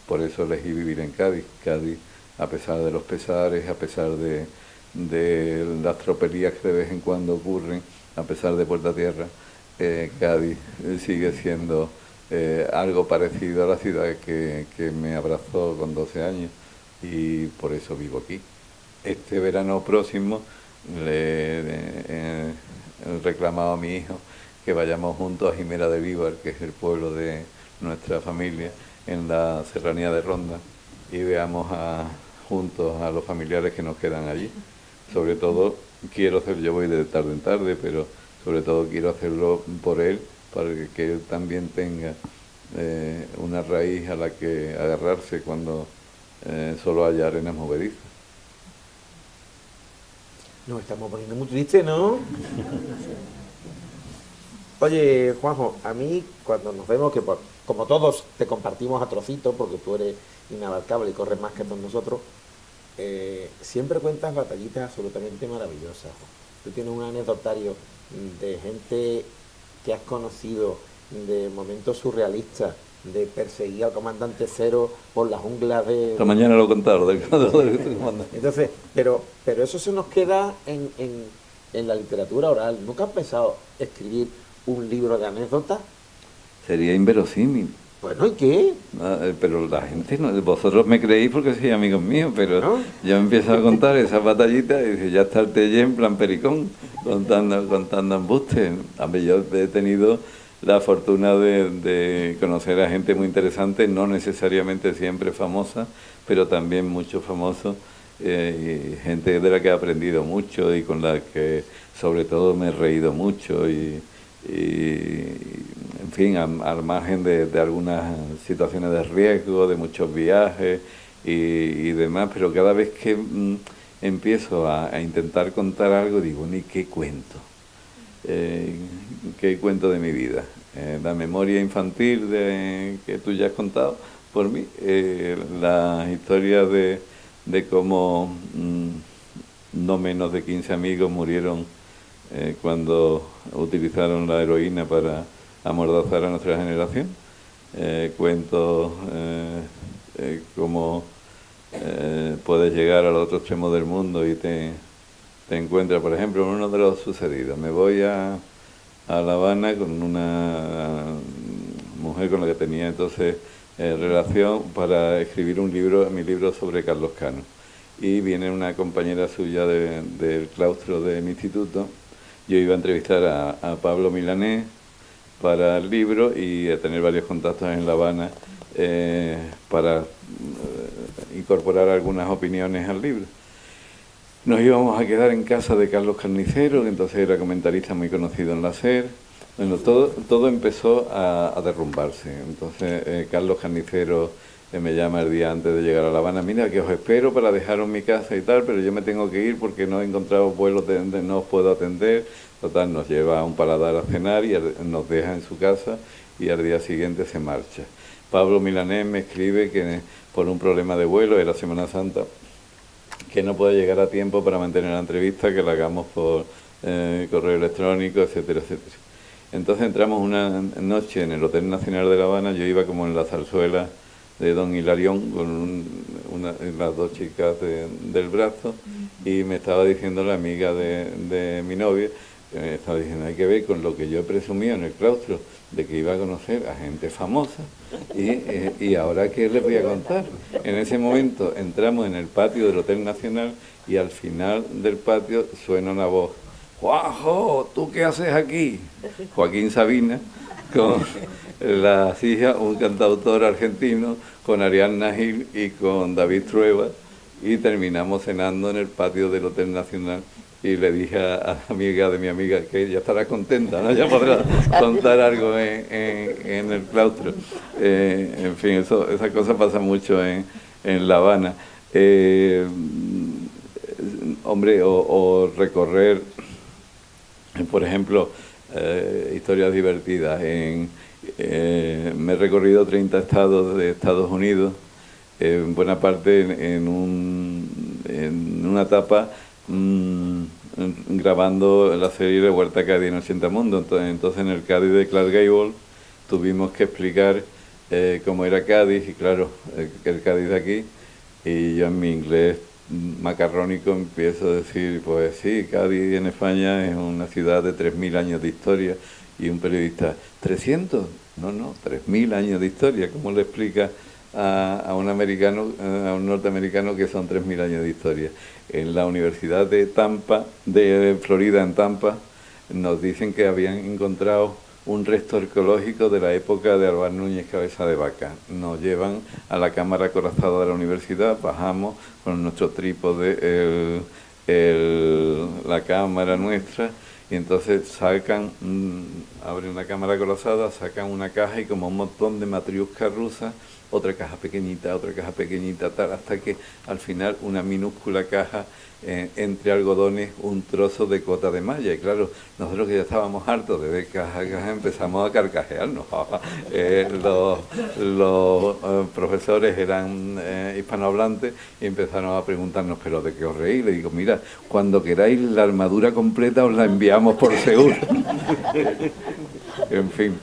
Por eso elegí vivir en Cádiz. Cádiz, a pesar de los pesares, a pesar de las tropelías que de vez en cuando ocurren, a pesar de Puerta Tierra, Cádiz sigue siendo algo parecido a la ciudad que me abrazó con 12 años, y por eso vivo aquí. Este verano próximo le he reclamado a mi hijo que vayamos juntos a Jimera de Víbar, que es el pueblo de nuestra familia, en la serranía de Ronda, y veamos juntos a los familiares que nos quedan allí. Sobre todo yo voy de tarde en tarde, pero sobre todo quiero hacerlo por él, para que él también tenga una raíz a la que agarrarse cuando solo haya arenas movedizas. Nos estamos poniendo muy tristes, ¿no? Oye, Juanjo, a mí cuando nos vemos, que como todos te compartimos a trocitos, porque tú eres inabarcable y corres más que todos nosotros, siempre cuentas batallitas absolutamente maravillosas. Tú tienes un anecdotario de gente que has conocido, de momentos surrealistas, de perseguir al comandante Cero por las junglas de... Esta mañana lo contaron del comandante. Entonces, pero eso se nos queda en la literatura oral. ¿Nunca has pensado escribir un libro de anécdotas? Sería inverosímil. Bueno, ¿y qué? Pero la gente, no, vosotros me creéis porque sois amigos míos, pero ¿no? yo empiezo a contar esas batallitas y dice, ya está el Tellé en plan pericón, contando embustes. Yo he tenido la fortuna de conocer a gente muy interesante, no necesariamente siempre famosa, pero también muchos famosos, y gente de la que he aprendido mucho y con la que sobre todo me he reído mucho en fin, al margen de algunas situaciones de riesgo, de muchos viajes y demás, pero cada vez que empiezo a intentar contar algo, digo, ni qué cuento. ¿Qué cuento de mi vida? La memoria infantil que tú ya has contado por mí, la historia de cómo no menos de 15 amigos murieron cuando utilizaron la heroína para amordazar a nuestra generación. Cuento cómo puedes llegar al otro extremo del mundo y te encuentras, por ejemplo, en uno de los sucedidos. Me voy a La Habana con una mujer con la que tenía entonces relación para escribir mi libro sobre Carlos Cano. Y viene una compañera suya del claustro de mi instituto. Yo iba a entrevistar a Pablo Milanés para el libro y a tener varios contactos en La Habana para incorporar algunas opiniones al libro. Nos íbamos a quedar en casa de Carlos Carnicero, que entonces era comentarista muy conocido en la SER. Bueno, todo empezó a derrumbarse. Entonces Carlos Carnicero me llama el día antes de llegar a La Habana: mira, que os espero para dejaros mi casa y tal, pero yo me tengo que ir porque no he encontrado vuelos donde no os puedo atender. Total, nos lleva a un paladar a cenar y nos deja en su casa y al día siguiente se marcha. Pablo Milanés me escribe que por un problema de vuelo, era Semana Santa, que no puede llegar a tiempo para mantener la entrevista, que la hagamos por correo electrónico, etcétera, etcétera. Entonces entramos una noche en el Hotel Nacional de La Habana. Yo iba como en la zarzuela de Don Hilarión con las dos chicas del brazo, y me estaba diciendo la amiga de mi novia, que me estaba diciendo: hay que ver con lo que yo presumía en el claustro de que iba a conocer a gente famosa, y ahora ¿qué les voy a contar? En ese momento entramos en el patio del Hotel Nacional y al final del patio suena una voz: ¡Juanjo! ¿Tú qué haces aquí? Joaquín Sabina, con las hijas, un cantautor argentino, con Ariadna Gil y con David Trueba, y terminamos cenando en el patio del Hotel Nacional. Y le dije a la amiga de mi amiga que ella estará contenta, ¿no? Ya podrá contar algo en el claustro. En fin, esa cosa pasa mucho en La Habana. Hombre, o recorrer, por ejemplo, historias divertidas. Me he recorrido 30 estados de Estados Unidos, en buena parte en una etapa grabando la serie de Huerta Cádiz en 80 Mundos. Entonces en el Cádiz de Clark Gable tuvimos que explicar cómo era Cádiz, y claro, el Cádiz de aquí, y yo en mi inglés macarrónico empiezo a decir: pues sí, Cádiz en España es una ciudad de 3.000 años de historia. Y un periodista: ¿300? No, 3.000 años de historia. ¿Cómo le explica a un americano, a un norteamericano, que son 3.000 años de historia? En la Universidad de Tampa, de Florida, en Tampa, nos dicen que habían encontrado un resto arqueológico de la época de Albán Núñez Cabeza de Vaca. Nos llevan a la cámara acorazada de la universidad, bajamos con nuestro trípode, la cámara nuestra, y entonces sacan, abren la cámara acorazada, sacan una caja y como un montón de matriuscas rusas, otra caja pequeñita, tal, hasta que al final una minúscula caja, entre algodones, un trozo de cota de malla. Y claro, nosotros que ya estábamos hartos de ver caja a caja, empezamos a carcajearnos. Los profesores eran hispanohablantes y empezaron a preguntarnos: ¿pero de qué os reís? Le digo: mira, cuando queráis la armadura completa os la enviamos por seguro. En fin,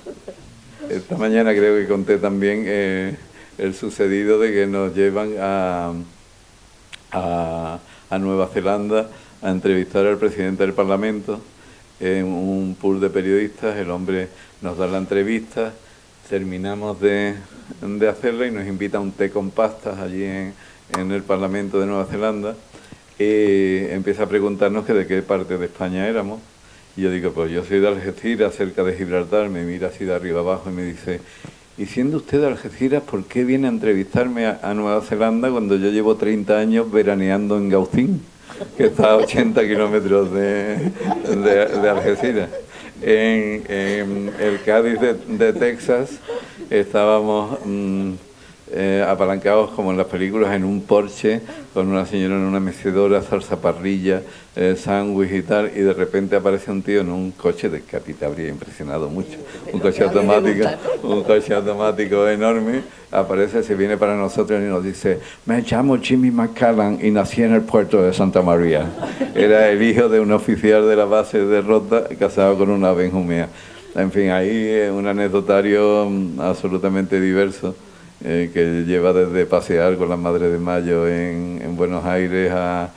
esta mañana creo que conté también el sucedido de que nos llevan a Nueva Zelanda a entrevistar al presidente del Parlamento en un pool de periodistas. El hombre nos da la entrevista, terminamos de hacerla y nos invita a un té con pastas allí en el Parlamento de Nueva Zelanda, y empieza a preguntarnos que de qué parte de España éramos, Y yo digo, pues yo soy de Algeciras, cerca de Gibraltar, me mira así de arriba abajo y me dice, y siendo usted de Algeciras, ¿por qué viene a entrevistarme a Nueva Zelanda cuando yo llevo 30 años veraneando en Gaucín, que está a 80 kilómetros de Algeciras? En el Cádiz de Texas estábamos apalancados como en las películas en un Porsche con una señora en una mecedora, salsa parrilla, sándwich y tal, y de repente aparece un tío en un coche que a ti te habría impresionado mucho, un coche automático enorme, aparece, se viene para nosotros y nos dice, me llamo Jimmy McCallan y nací en el puerto de Santa María. Era el hijo de un oficial de la base de Rota casado con una benjumea. En fin, ahí un anecdotario absolutamente diverso. Que lleva desde pasear con la Madre de Mayo en Buenos Aires a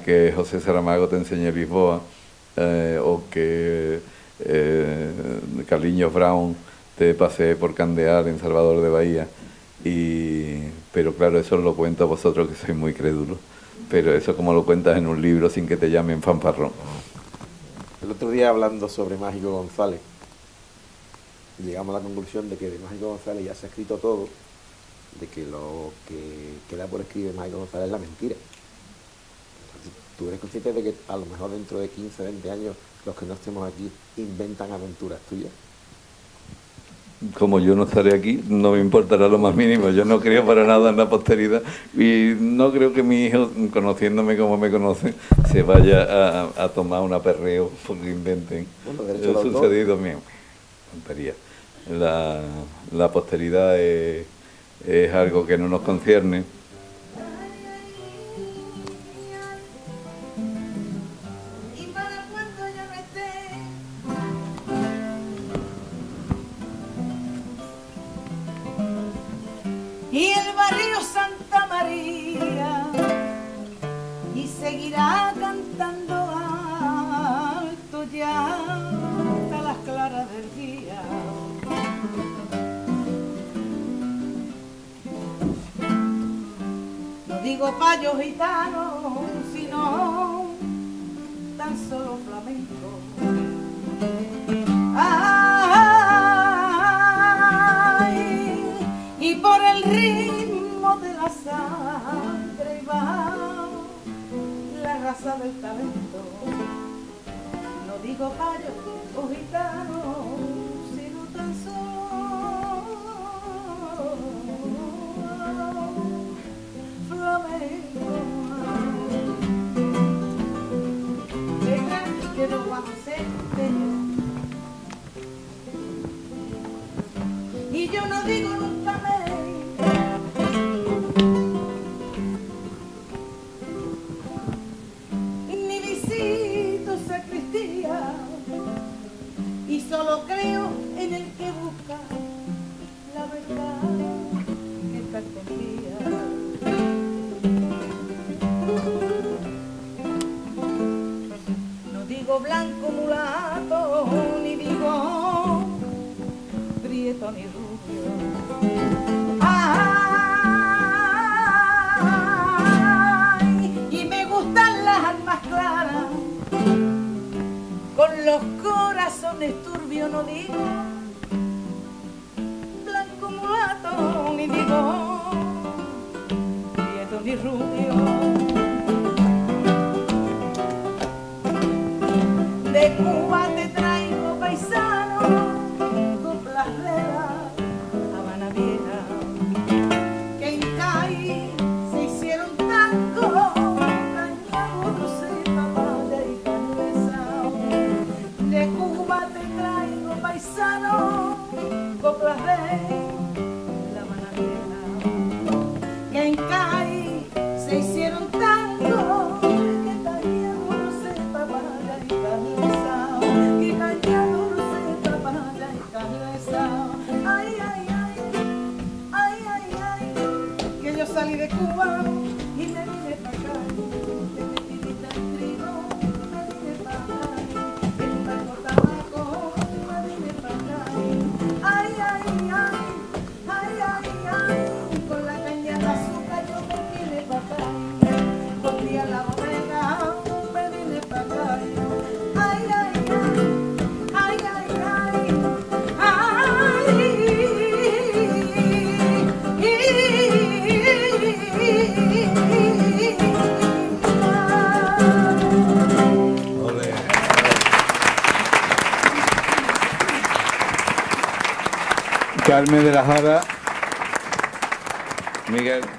que José Saramago te enseñe Lisboa, o que Carliños Brown te pasee por Candeal en Salvador de Bahía. Pero claro, eso lo cuento a vosotros que sois muy crédulos, pero eso como lo cuentas en un libro sin que te llamen fanfarrón. El otro día, hablando sobre Mágico González, llegamos a la conclusión de que de Mágico González ya se ha escrito todo, de que lo que queda por escribir Mágico González es la mentira. ¿Tú eres consciente de que a lo mejor dentro de 15, 20 años los que no estemos aquí inventan aventuras tuyas? Como yo no estaré aquí, no me importará lo más mínimo. Yo no creo para nada en la posteridad y no creo que mi hijo, conociéndome como me conoce, se vaya a tomar un aperreo porque inventen. Bueno, derecho de autor. Sucedido mío. Tontería. La posteridad es algo que no nos concierne. Y el barrio Santa María y seguirá cantando alto ya hasta las claras del día. No digo payos gitanos, sino tan solo flamenco. Y por el ritmo de la sangre va la raza del talento. No digo payo o gitano, sino tan solo flamenco. Deja que no vamos a ser bellos. Y yo no digo nunca ni visito sacristía, y solo creo en el que busca la verdad que está escondida. No digo blanco mulato, ni digo prieto ni rubio. Y me gustan las almas claras, con los corazones turbios. No digo blanco mulato, ni digo prieto ni rubio. De Cuba te traigo paisano, coplas de la Habana Vieja, que en Cádiz se hicieron tango, cañado, roseta, paya y canvezao. De Cuba te traigo paisano, coplas de la Habana Vieja, que en Cádiz se hicieron tango, que cañado, roseta, paya y canvezao, que cañado, roseta, paya y canvezao. Ay, ay, ay, ay, ay, ay, que yo salí de Cuba y me vine para acá, que me pidiste el trigo, me vine para acá, que un taco tabaco, me vine para acá. Ay, ay, ay, ay, ay, ay, con la caña de azúcar yo me vine para acá, con día la bodega, me vine para acá. Ay, ay, ay. Carmen de la Jara. Miguel.